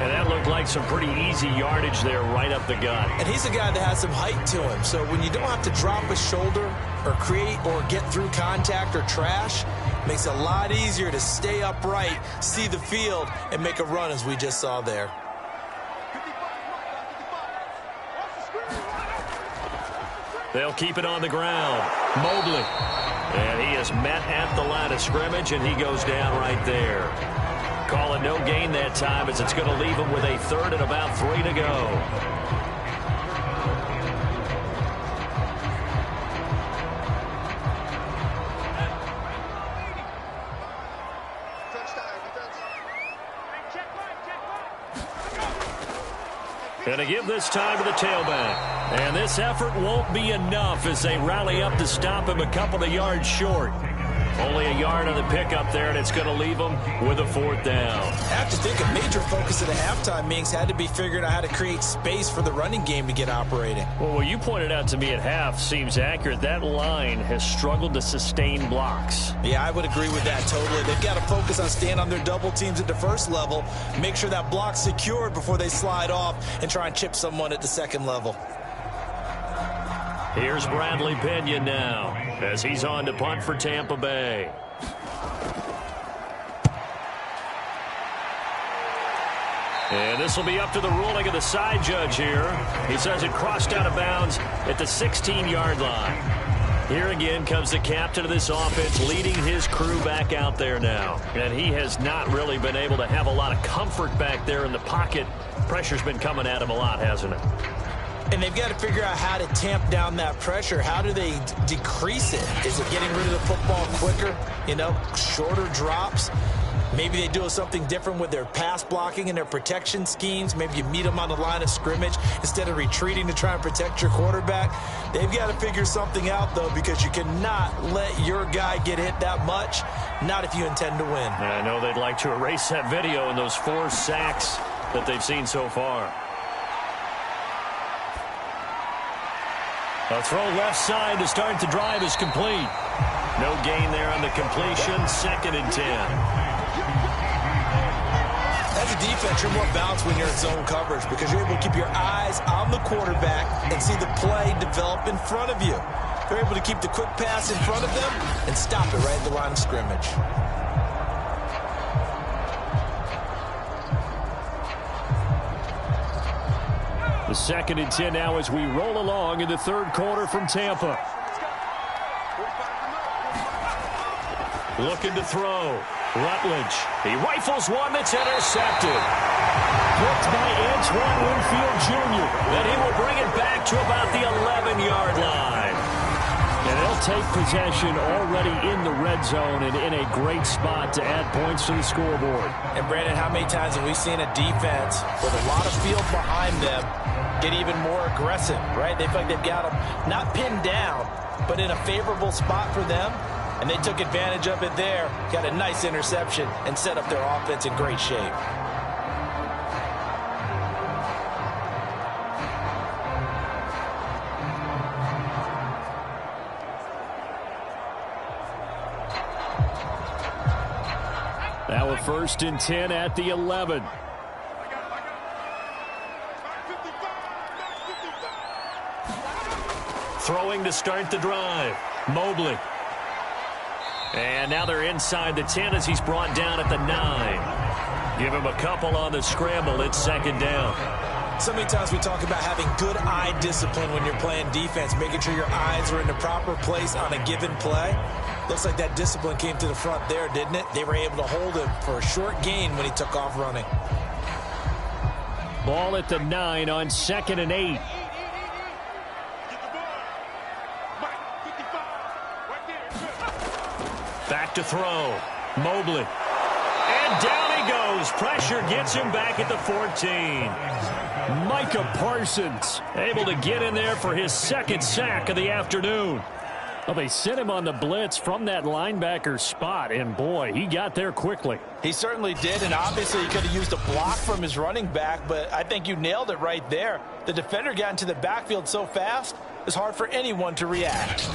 And that looked like some pretty easy yardage there right up the gut. And he's a guy that has some height to him. So when you don't have to drop a shoulder or create or get through contact or trash, makes it a lot easier to stay upright, see the field, and make a run as we just saw there. They'll keep it on the ground. Mobley. And he is met at the line of scrimmage, and he goes down right there. Call it no gain that time as it's going to leave him with a third and about 3 to go. Going to give this time to the tailback. And this effort won't be enough as they rally up to stop him a couple of yards short. Only a yard on the pickup there, and it's going to leave them with a 4th down. I have to think a major focus at the halftime meetings had to be figuring out how to create space for the running game to get operating. Well, what you pointed out to me at half seems accurate. That line has struggled to sustain blocks. Yeah, I would agree with that totally. They've got to focus on staying on their double teams at the first level, make sure that block's secured before they slide off and try and chip someone at the second level. Here's Bradley Pena now as he's on to punt for Tampa Bay. And this will be up to the ruling of the side judge here. He says it crossed out of bounds at the 16-yard line. Here again comes the captain of this offense leading his crew back out there now. And he has not really been able to have a lot of comfort back there in the pocket. Pressure's been coming at him a lot, hasn't it? And they've got to figure out how to tamp down that pressure. How do they decrease it? Is it getting rid of the football quicker? You know, shorter drops? Maybe they do something different with their pass blocking and their protection schemes. Maybe you meet them on the line of scrimmage instead of retreating to try and protect your quarterback. They've got to figure something out, though, because you cannot let your guy get hit that much, not if you intend to win. And I know they'd like to erase that video and those 4 sacks that they've seen so far. A throw left side to start the drive is complete. No gain there on the completion. 2nd and 10. As a defense, you're more balanced when you're in zone coverage because you're able to keep your eyes on the quarterback and see the play develop in front of you. They're able to keep the quick pass in front of them and stop it right at the line of scrimmage. The 2nd and 10 now as we roll along in the 3rd quarter from Tampa. Looking to throw. Rutledge. He rifles one that's intercepted. Picked by Antoine Winfield Jr. And he will bring it back to about the 11-yard line. And they'll take possession already in the red zone and in a great spot to add points to the scoreboard. And, Brandon, how many times have we seen a defense with a lot of field behind them get even more aggressive, right? They feel like they've got them not pinned down, but in a favorable spot for them, and they took advantage of it there, got a nice interception, and set up their offense in great shape. Now a 1st and 10 at the 11. Throwing to start the drive. Mobley. And now they're inside the 10 as he's brought down at the 9. Give him a couple on the scramble. It's 2nd down. So many times we talk about having good eye discipline when you're playing defense, making sure your eyes are in the proper place on a given play. Looks like that discipline came to the front there, didn't it? They were able to hold him for a short gain when he took off running. Ball at the 9 on 2nd and 8. Back to throw. Mobley. And down he goes. Pressure gets him back at the 14. Micah Parsons able to get in there for his 2nd sack of the afternoon. Well, they sent him on the blitz from that linebacker spot, and boy, he got there quickly. He certainly did, and obviously he could have used a block from his running back, but I think you nailed it right there. The defender got into the backfield so fast, it's hard for anyone to react.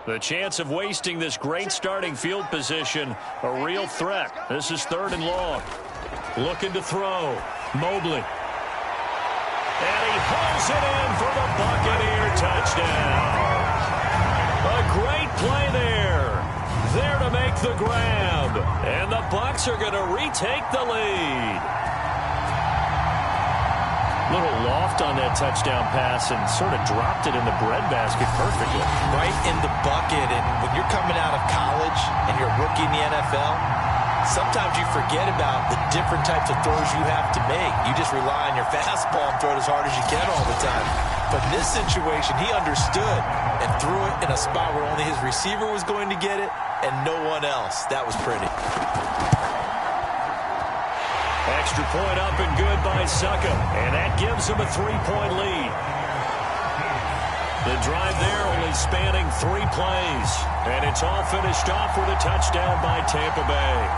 The chance of wasting this great starting field position, a real threat. This is 3rd and long. Looking to throw. Mobley. And he pulls it in for the Buccaneer touchdown. A great play there. There to make the grab. And the Bucs are going to retake the lead. Little loft on that touchdown pass and sort of dropped it in the breadbasket perfectly. Right in the bucket. And when you're coming out of college and you're a rookie in the NFL, sometimes you forget about the different types of throws you have to make. You just rely on your fastball and throw it as hard as you can all the time. But in this situation, he understood and threw it in a spot where only his receiver was going to get it and no one else. That was pretty. Extra point up and good by Succa. And that gives him a 3-point lead. The drive there only spanning 3 plays. And it's all finished off with a touchdown by Tampa Bay.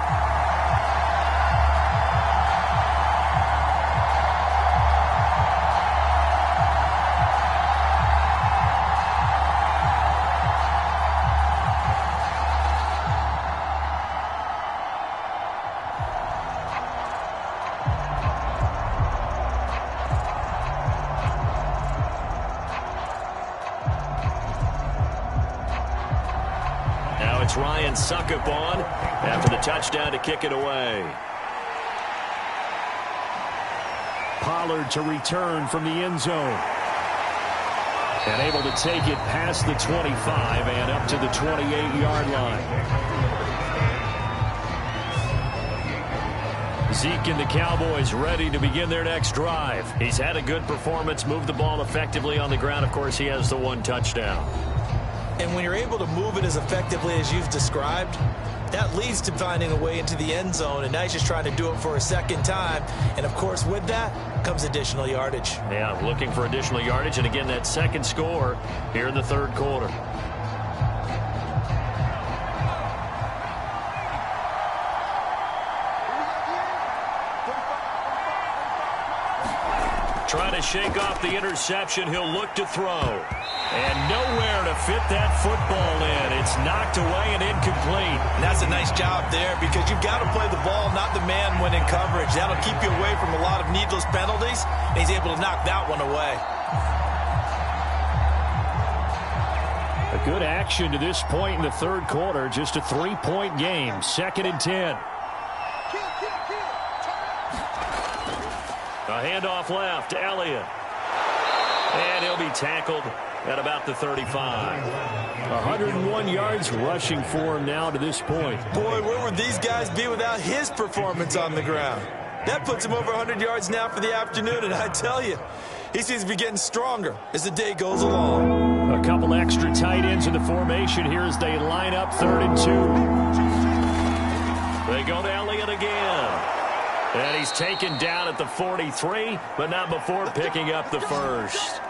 It's Ryan Suckup on after the touchdown to kick it away. Pollard to return from the end zone. And able to take it past the 25 and up to the 28-yard line. Zeke and the Cowboys ready to begin their next drive. He's had a good performance, moved the ball effectively on the ground. Of course, he has the 1 touchdown. And when you're able to move it as effectively as you've described, that leads to finding a way into the end zone. And now he's just trying to do it for a 2nd time. And, of course, with that comes additional yardage. Yeah, looking for additional yardage. And, again, that 2nd score here in the 3rd quarter. Trying to shake off the interception. He'll look to throw. And nowhere to fit that football in. It's knocked away and incomplete. And that's a nice job there because you've got to play the ball, not the man when in coverage. That'll keep you away from a lot of needless penalties. And he's able to knock that one away. A good action to this point in the 3rd quarter. Just a 3-point game. 2nd and 10. A handoff left to Elliott. And he'll be tackled at about the 35. 101 yards rushing for him now to this point. Boy, where would these guys be without his performance on the ground? That puts him over 100 yards now for the afternoon, and I tell you, He seems to be getting stronger as the day goes along. A couple extra tight ends in the formation here as they line up 3rd and 2. They go to Elliott again. And he's taken down at the 43, but not before picking up the first.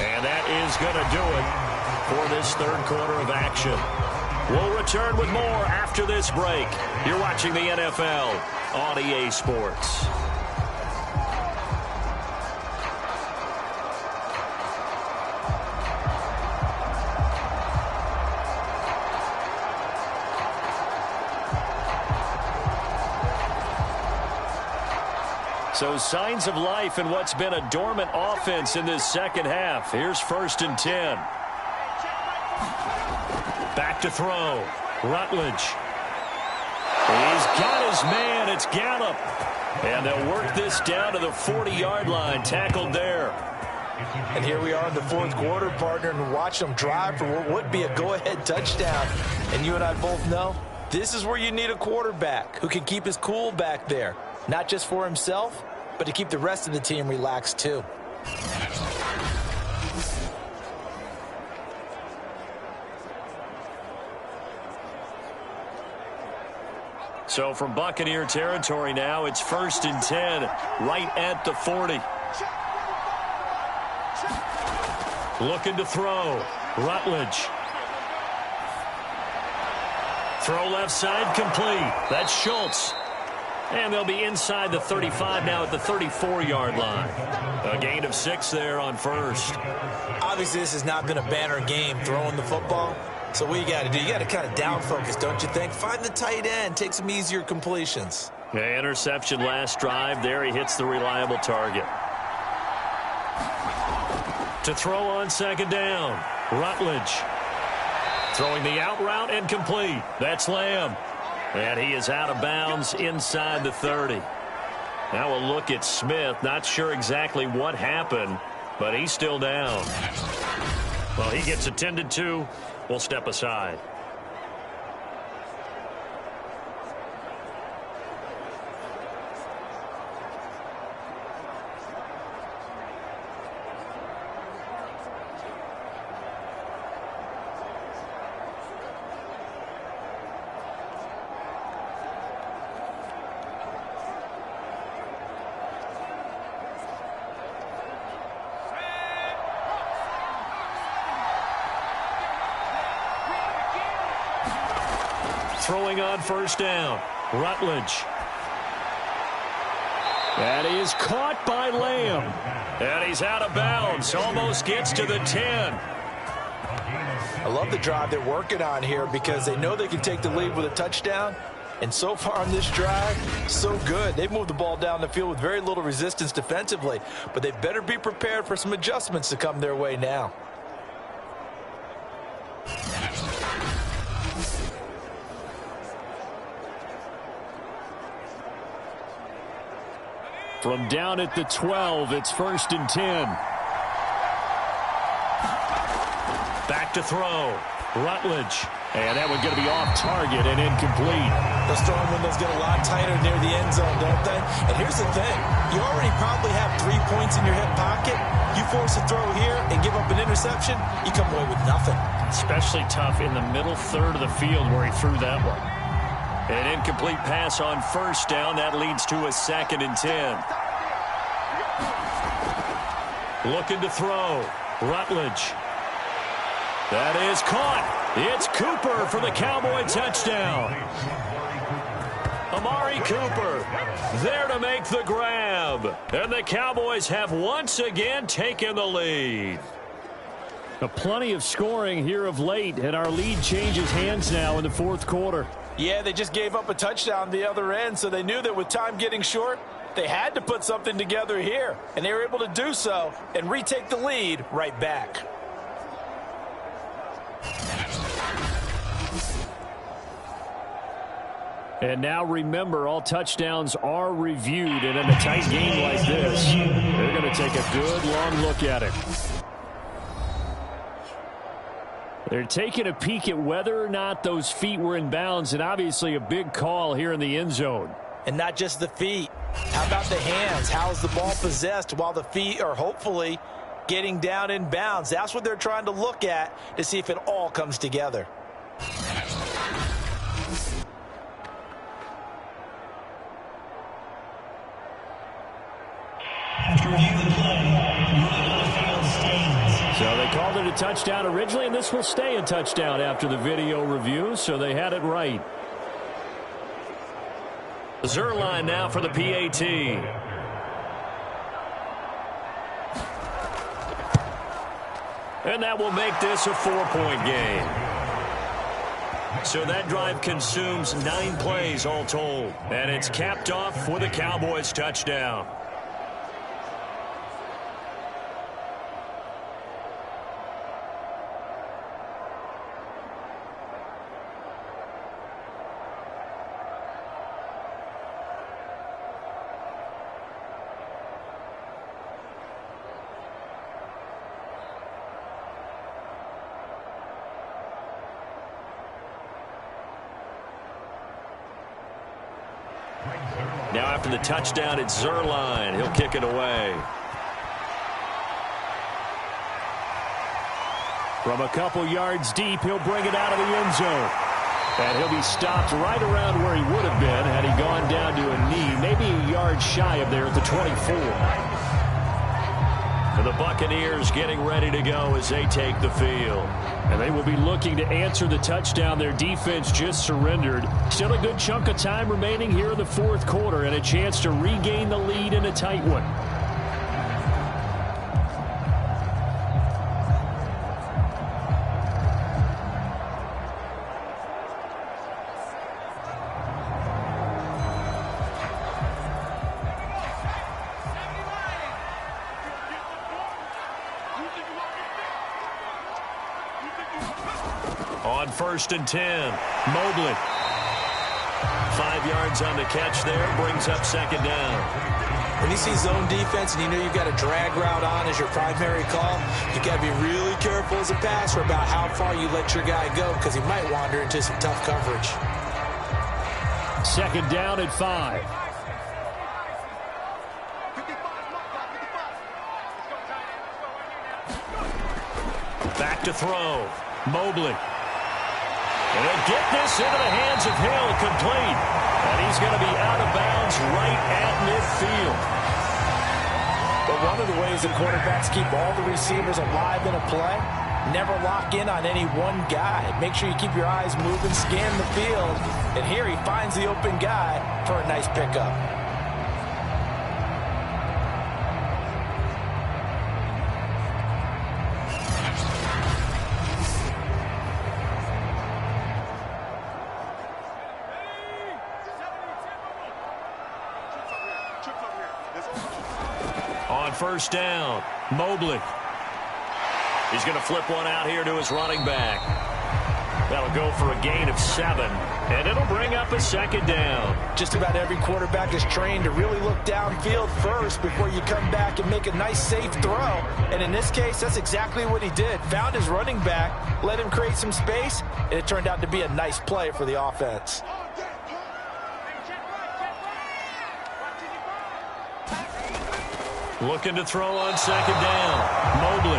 And that is going to do it for this 3rd quarter of action. We'll return with more after this break. You're watching the NFL on EA Sports. So signs of life in what's been a dormant offense in this second half. Here's 1st and 10. Back to throw. Rutledge. He's got his man. It's Gallup. And they'll work this down to the 40-yard line. Tackled there. And here we are in the 4th quarter, partner, and watch them drive for what would be a go-ahead touchdown. And you and I both know this is where you need a quarterback who can keep his cool back there. Not just for himself, but to keep the rest of the team relaxed too. So from Buccaneer territory now, it's 1st and 10, right at the 40. Looking to throw. Rutledge. Throw left side complete. That's Schultz. And they'll be inside the 35 now at the 34-yard line. A gain of 6 there on 1st. Obviously, this has not been a banner game throwing the football. So what you got to do, you got to kind of down focus, don't you think? Find the tight end, take some easier completions. Yeah, interception last drive. There he hits the reliable target. To throw on 2nd down. Rutledge. Throwing the out route and complete. That's Lamb. And he is out of bounds inside the 30. Now we'll look at Smith. Not sure exactly what happened, but he's still down. Well, he gets attended to. We'll step aside. Throwing on 1st down. Rutledge. And he is caught by Lamb. And he's out of bounds. Almost gets to the 10. I love the drive they're working on here because they know they can take the lead with a touchdown. And so far on this drive, so good. They've moved the ball down the field with very little resistance defensively. But they better be prepared for some adjustments to come their way now. From down at the 12, it's 1st and 10. Back to throw. Rutledge. And that one's going to be off target and incomplete. Those throwing windows get a lot tighter near the end zone, don't they? And here's the thing. You already probably have 3 points in your hip pocket. You force a throw here and give up an interception, you come away with nothing. Especially tough in the middle third of the field where he threw that one. An incomplete pass on 1st down. That leads to a 2nd and 10. Looking to throw. Rutledge. That is caught. It's Cooper for the Cowboy touchdown. Amari Cooper there to make the grab. And the Cowboys have once again taken the lead. Plenty of scoring here of late, and our lead changes hands now in the 4th quarter. Yeah, they just gave up a touchdown the other end, so they knew that with time getting short, they had to put something together here. And they were able to do so and retake the lead right back. And now remember, all touchdowns are reviewed, and in a tight game like this, they're going to take a good long look at it. They're taking a peek at whether or not those feet were in bounds, and obviously a big call here in the end zone. And not just the feet. How about the hands? How's the ball possessed while the feet are hopefully getting down in bounds? That's what they're trying to look at to see if it all comes together. After review the play, the field stands. So they called it a touchdown originally, and this will stay a touchdown after the video review, so they had it right. Zerline now for the PAT. And that will make this a 4-point game. So that drive consumes 9 plays all told. And it's capped off with a Cowboys touchdown. Now after the touchdown, it's Zerline. He'll kick it away. From a couple yards deep, he'll bring it out of the end zone. And he'll be stopped right around where he would have been had he gone down to a knee, maybe a yard shy of there at the 24. For the Buccaneers getting ready to go as they take the field. And they will be looking to answer the touchdown their defense just surrendered. Still a good chunk of time remaining here in the fourth quarter and a chance to regain the lead in a tight one. On 1st and 10, Mobley. 5 yards on the catch there, brings up 2nd down. When you see zone defense and you know you've got a drag route on as your primary call, you got to be really careful as a passer about how far you let your guy go because he might wander into some tough coverage. 2nd down at 5. Back to throw. Mobley. And he'll get this into the hands of Hill, complete. And he's going to be out of bounds right at midfield. But one of the ways that quarterbacks keep all the receivers alive in a play, never lock in on any one guy. Make sure you keep your eyes moving, scan the field. And here he finds the open guy for a nice pickup. On 1st down, Mobley. He's going to flip one out here to his running back. That'll go for a gain of 7, and it'll bring up a 2nd down. Just about every quarterback is trained to really look downfield first before you come back and make a nice, safe throw. And in this case, that's exactly what he did. Found his running back, let him create some space, and it turned out to be a nice play for the offense. Looking to throw on 2nd down. Mobley.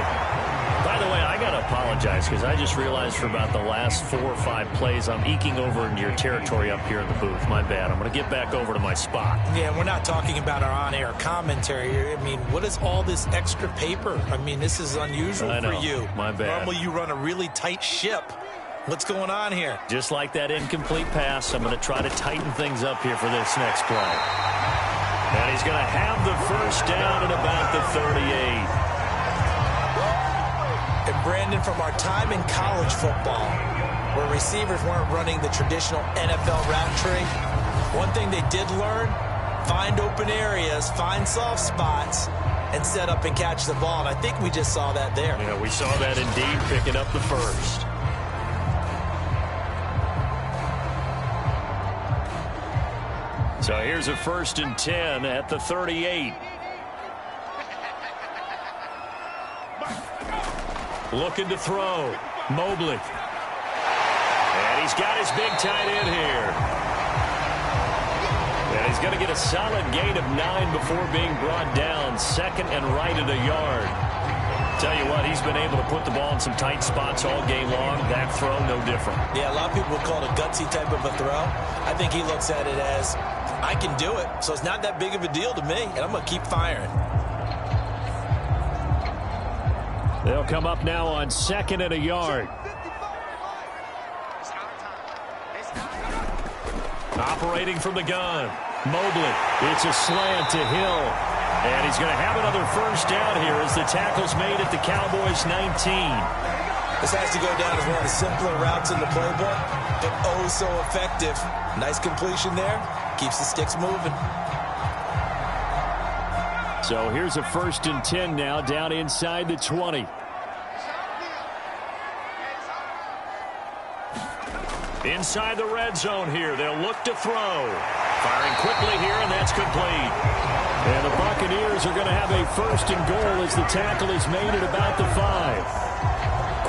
By the way, I got to apologize because I just realized for about the last 4 or 5 plays I'm eking over into your territory up here in the booth. My bad. I'm going to get back over to my spot. Yeah, we're not talking about our on-air commentary. I mean, what is all this extra paper? I mean, this is unusual for you. My bad. Normally you run a really tight ship. What's going on here? Just like that incomplete pass, I'm going to try to tighten things up here for this next play. And he's going to have the 1st down at about the 38. And Brandon, from our time in college football, where receivers weren't running the traditional NFL route tree, one thing they did learn, find open areas, find soft spots, and set up and catch the ball. And I think we just saw that there. Yeah, we saw that indeed, picking up the 1st. So here's a 1st and 10 at the 38. Looking to throw. Mobley. And he's got his big tight end here. And he's going to get a solid gain of 9 before being brought down. 2nd and right at a yard. Tell you what, he's been able to put the ball in some tight spots all game long. That throw, no different. Yeah, a lot of people would call it a gutsy type of a throw. I think he looks at it as, I can do it, so it's not that big of a deal to me, and I'm going to keep firing. They'll come up now on 2nd and a yard. Operating from the gun. Mobley. It's a slant to Hill. And he's going to have another 1st down here as the tackle's made at the Cowboys' 19. This has to go down as one of the simpler routes in the playbook, but oh so effective. Nice completion there. Keeps the sticks moving. So here's a 1st and 10 now down inside the 20. Inside the red zone here. They'll look to throw. Firing quickly here, and that's complete. And the Buccaneers are going to have a 1st and goal as the tackle is made at about the 5.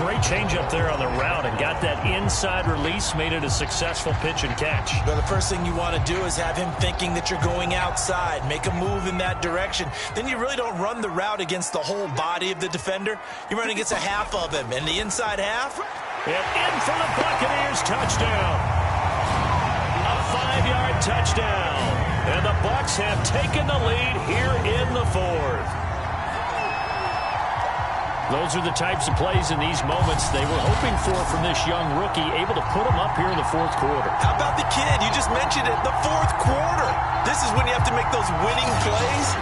Great change up there on the route and got that inside release, made it a successful pitch and catch. Well, the first thing you want to do is have him thinking that you're going outside, make a move in that direction. Then you really don't run the route against the whole body of the defender. You run against a half of him, and the inside half. And in for the Buccaneers, touchdown. A 5-yard touchdown. And the Bucs have taken the lead here in the 4th. Those are the types of plays in these moments they were hoping for from this young rookie, able to put them up here in the 4th quarter. How about the kid? You just mentioned it, the 4th quarter. This is when you have to make those winning plays.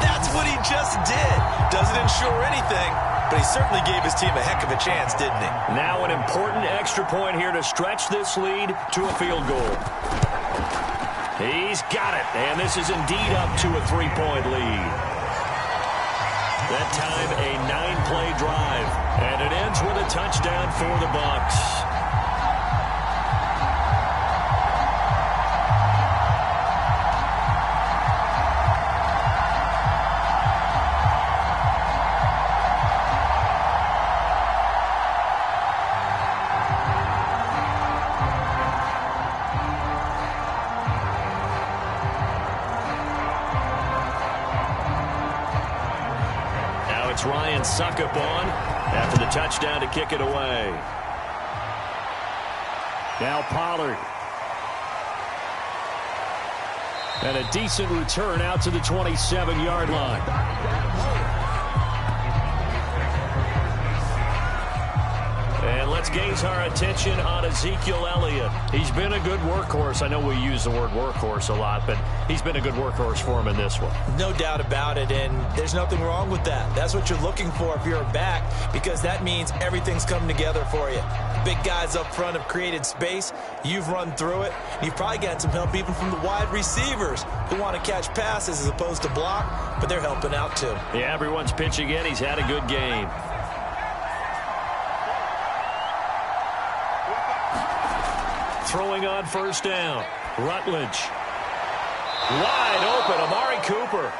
That's what he just did. Doesn't ensure anything, but he certainly gave his team a heck of a chance, didn't he? Now an important extra point here to stretch this lead to a field goal. He's got it, and this is indeed up to a 3-point lead. That time a 9-play drive, and it ends with a touchdown for the Bucs. Ryan Suckup on after the touchdown to kick it away. Now Pollard. And a decent return out to the 27-yard line. And let's gaze our attention on Ezekiel Elliott. He's been a good workhorse. I know we use the word workhorse a lot, but he's been a good workhorse for him in this one. No doubt about it, and there's nothing wrong with that. That's what you're looking for if you're a back, because that means everything's come together for you. Big guys up front have created space. You've run through it. You've probably gotten some help even from the wide receivers who want to catch passes as opposed to block, but they're helping out too. Yeah, everyone's pitching in. He's had a good game. Throwing on 1st down. Rutledge. Wide open, Amari Cooper.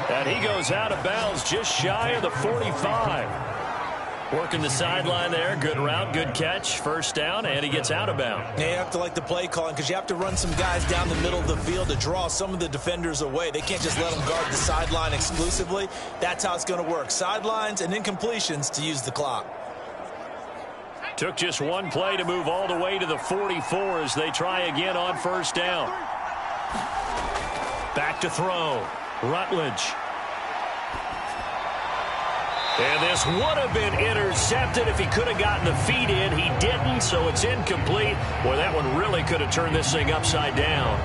And he goes out of bounds just shy of the 45. Working the sideline there. Good route, good catch. 1st down, and he gets out of bounds. Yeah, you have to like the play calling because you have to run some guys down the middle of the field to draw some of the defenders away. They can't just let them guard the sideline exclusively. That's how it's going to work. Sidelines and incompletions to use the clock. Took just one play to move all the way to the 44 as they try again on 1st down. Back to throw. Rutledge. And this would have been intercepted if he could have gotten the feet in. He didn't, so it's incomplete. Boy, that one really could have turned this thing upside down.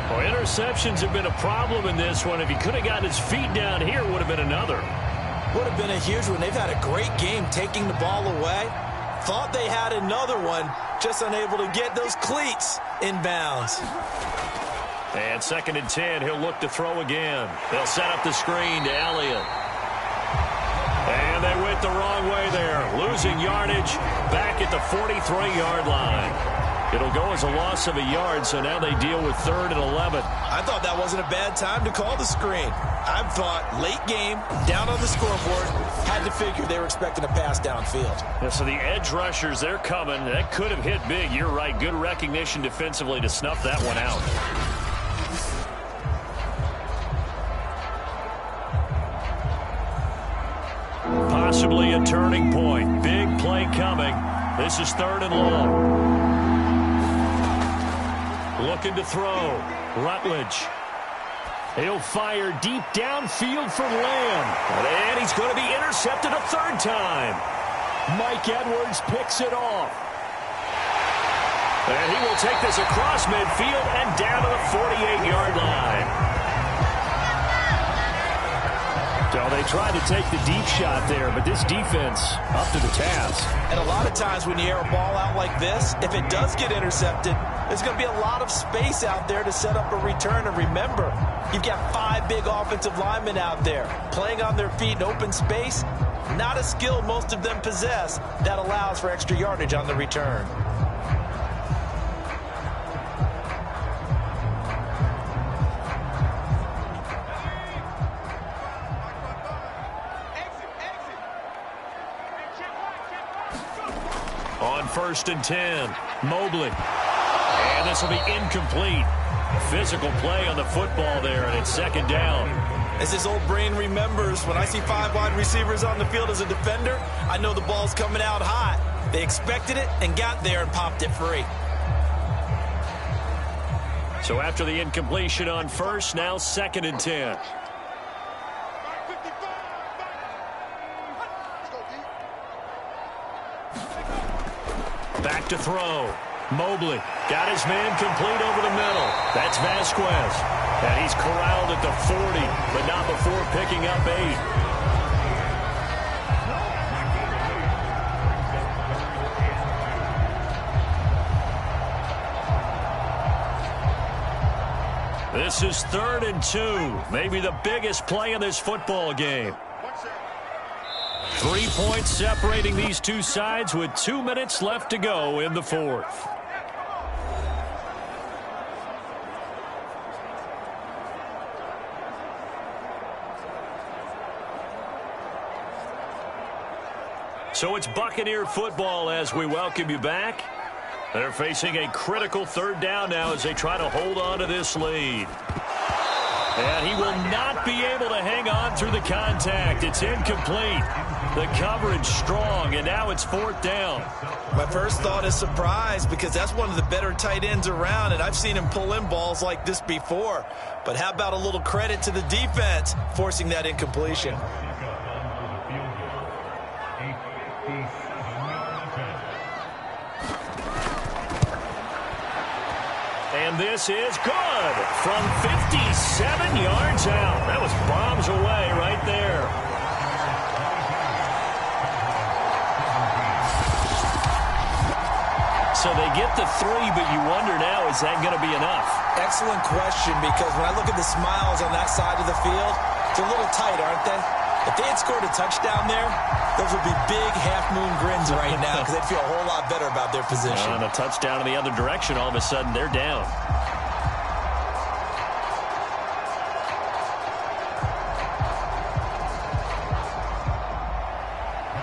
Well, interceptions have been a problem in this one. If he could have gotten his feet down here, it would have been another. Would have been a huge one. They've had a great game taking the ball away. Thought they had another one, just unable to get those cleats inbounds. And 2nd and 10, he'll look to throw again. They'll set up the screen to Elliott. And they went the wrong way there. Losing yardage back at the 43-yard line. It'll go as a loss of a yard, so now they deal with 3rd and 11. I thought that wasn't a bad time to call the screen. I thought late game, down on the scoreboard, had to figure they were expecting a pass downfield. Yeah, so the edge rushers, they're coming. That could have hit big. You're right. Good recognition defensively to snuff that one out. Possibly a turning point. Big play coming. This is 3rd and long. Looking to throw. Rutledge. He'll fire deep downfield for Lamb. And he's going to be intercepted a 3rd time. Mike Edwards picks it off. And he will take this across midfield and down to the 48-yard line. So they tried to take the deep shot there, but this defense up to the task. And a lot of times when you air a ball out like this, if it does get intercepted, there's going to be a lot of space out there to set up a return. And remember, you've got 5 big offensive linemen out there playing on their feet in open space. Not a skill most of them possess that allows for extra yardage on the return. On 1st and 10, Mobley. And this will be incomplete. Physical play on the football there, and it's 2nd down. As his old brain remembers, when I see 5 wide receivers on the field as a defender, I know the ball's coming out hot. They expected it and got there and popped it free. So after the incompletion on 1st, now 2nd and 10. Back to throw. Mobley got his man complete over the middle. That's Vasquez. And he's corralled at the 40, but not before picking up 8. This is 3rd and 2. Maybe the biggest play in this football game. 3 points separating these two sides with 2 minutes left to go in the 4th. So it's Buccaneer football as we welcome you back. They're facing a critical 3rd down now as they try to hold on to this lead. And he will not be able to hang on through the contact. It's incomplete. The coverage strong, and now it's 4th down. My first thought is surprise because that's one of the better tight ends around, and I've seen him pull in balls like this before. But how about a little credit to the defense forcing that incompletion? And this is good from 57 yards out. That was bombs away right there. So they get the 3, but you wonder now, is that going to be enough? Excellent question, because when I look at the smiles on that side of the field, it's a little tight, aren't they? If they had scored a touchdown there, those would be big half-moon grins right now because they'd feel a whole lot better about their position. And a touchdown in the other direction, all of a sudden they're down.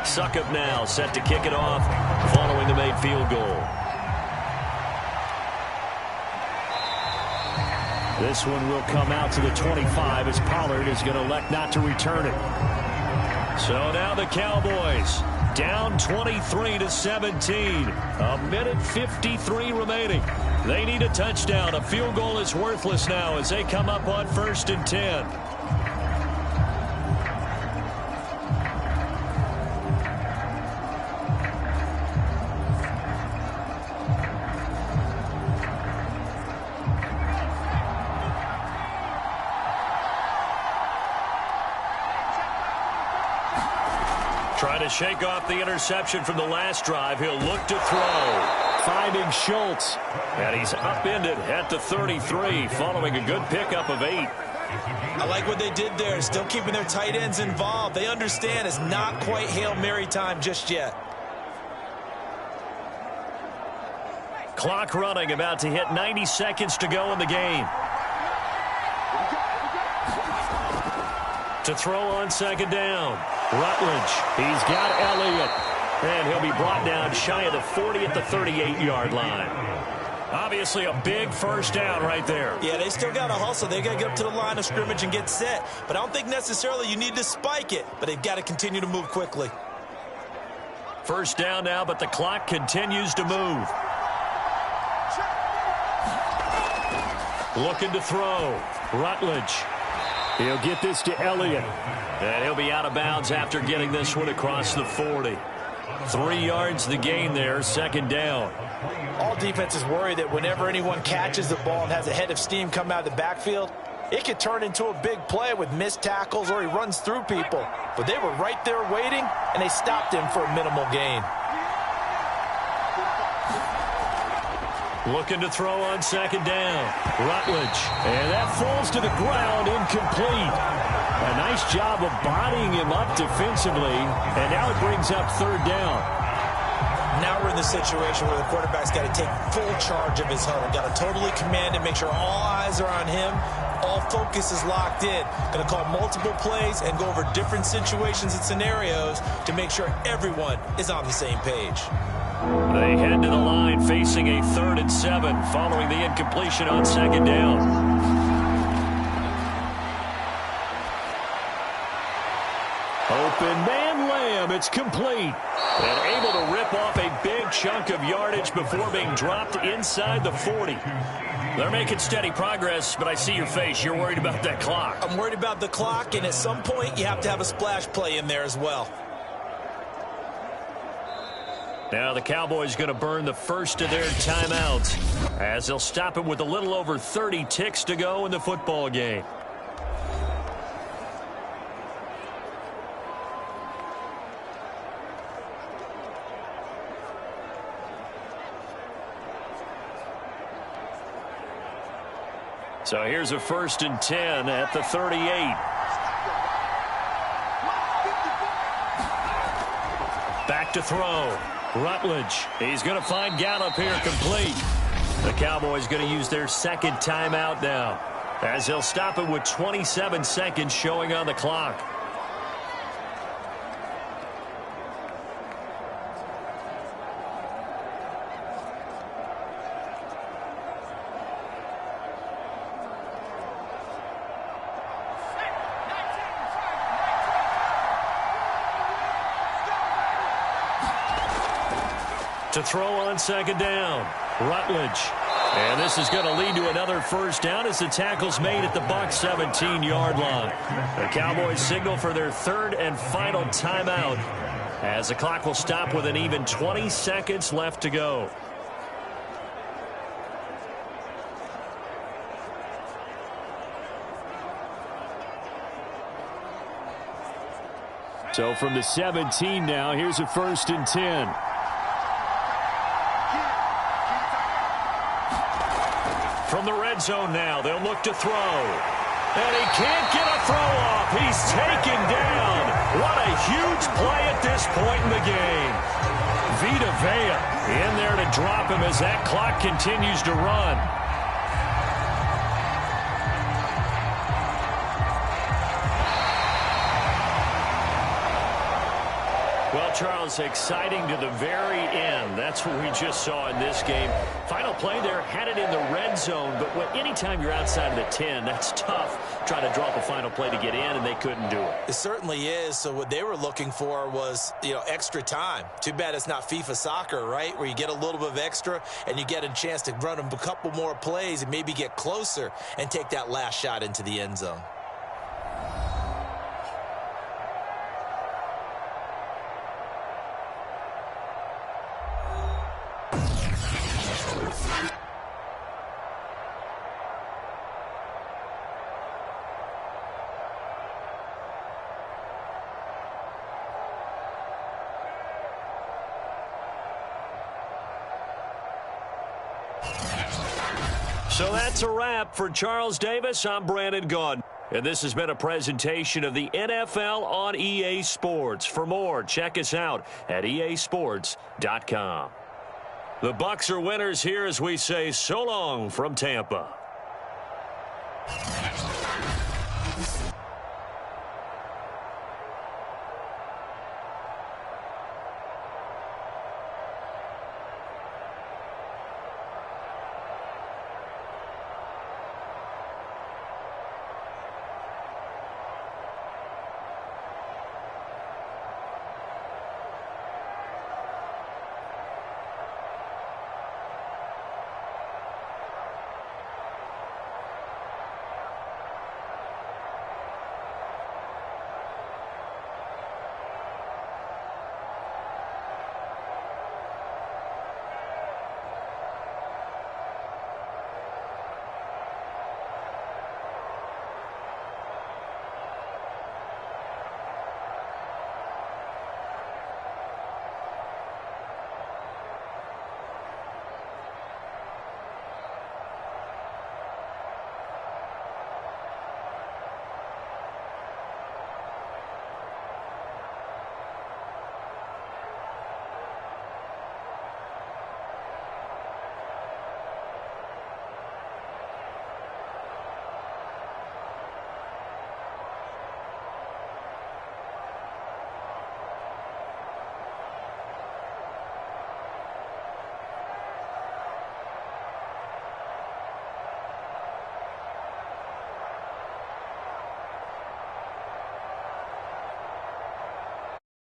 Suckup now set to kick it off following the made field goal. This one will come out to the 25 as Pollard is going to elect not to return it. So now the Cowboys down 23-17. A minute 53 remaining. They need a touchdown. A field goal is worthless now as they come up on 1st and 10. Trying to shake off the interception from the last drive. He'll look to throw. Finding Schultz. And he's upended at the 33 following a good pickup of 8. I like what they did there. Still keeping their tight ends involved. They understand it's not quite Hail Mary time just yet. Clock running, about to hit 90 seconds to go in the game. To throw on second down. Rutledge. He's got Elliott. And he'll be brought down shy of the 40 at the 38-yard line. Obviously a big first down right there. Yeah, they still got to hustle. They got to get up to the line of scrimmage and get set. But I don't think necessarily you need to spike it. But they've got to continue to move quickly. First down now, but the clock continues to move. Looking to throw. Rutledge. He'll get this to Elliott. And he'll be out of bounds after getting this one across the 40. 3 yards the gain there, second down. All defenses worry that whenever anyone catches the ball and has a head of steam come out of the backfield, it could turn into a big play with missed tackles or he runs through people. But they were right there waiting, and they stopped him for a minimal gain. Looking to throw on second down. Rutledge. And that falls to the ground, incomplete. A nice job of bodying him up defensively. And now it brings up third down. Now we're in the situation where the quarterback's got to take full charge of his huddle. Got to totally command it, make sure all eyes are on him. All focus is locked in. Going to call multiple plays and go over different situations and scenarios to make sure everyone is on the same page. They head to the line facing a 3rd and 7 following the incompletion on second down. Open man Lamb, it's complete. And able to rip off a big chunk of yardage before being dropped inside the 40. They're making steady progress, but I see your face. You're worried about that clock. I'm worried about the clock, and at some point you have to have a splash play in there as well. Now the Cowboys going to burn the first of their timeouts as they'll stop it with a little over 30 ticks to go in the football game. So here's a 1st and 10 at the 38. Back to throw. Rutledge. He's going to find Gallup here complete. The Cowboys going to use their second timeout now as they'll stop it with 27 seconds showing on the clock. To throw on second down. Rutledge. And this is going to lead to another first down as the tackle's made at the Bucs 17-yard line. The Cowboys signal for their 3rd and final timeout as the clock will stop with an even 20 seconds left to go. So from the 17 now, here's a 1st and 10. From the red zone now, they'll look to throw. And he can't get a throw off. He's taken down. What a huge play at this point in the game. Vita Vea in there to drop him as that clock continues to run. Well, Charles, exciting to the very end. That's what we just saw in this game. Final play there, had it in the red zone, but anytime you're outside of the 10, that's tough. Trying to drop a final play to get in, and they couldn't do it. It certainly is. So what they were looking for was, extra time. Too bad it's not FIFA soccer, right, where you get a little bit of extra and you get a chance to run a couple more plays and maybe get closer and take that last shot into the end zone. So that's a wrap for Charles Davis. I'm Brandon Gaudin. And this has been a presentation of the NFL on EA Sports. For more, check us out at easports.com. The Bucs are winners here as we say so long from Tampa.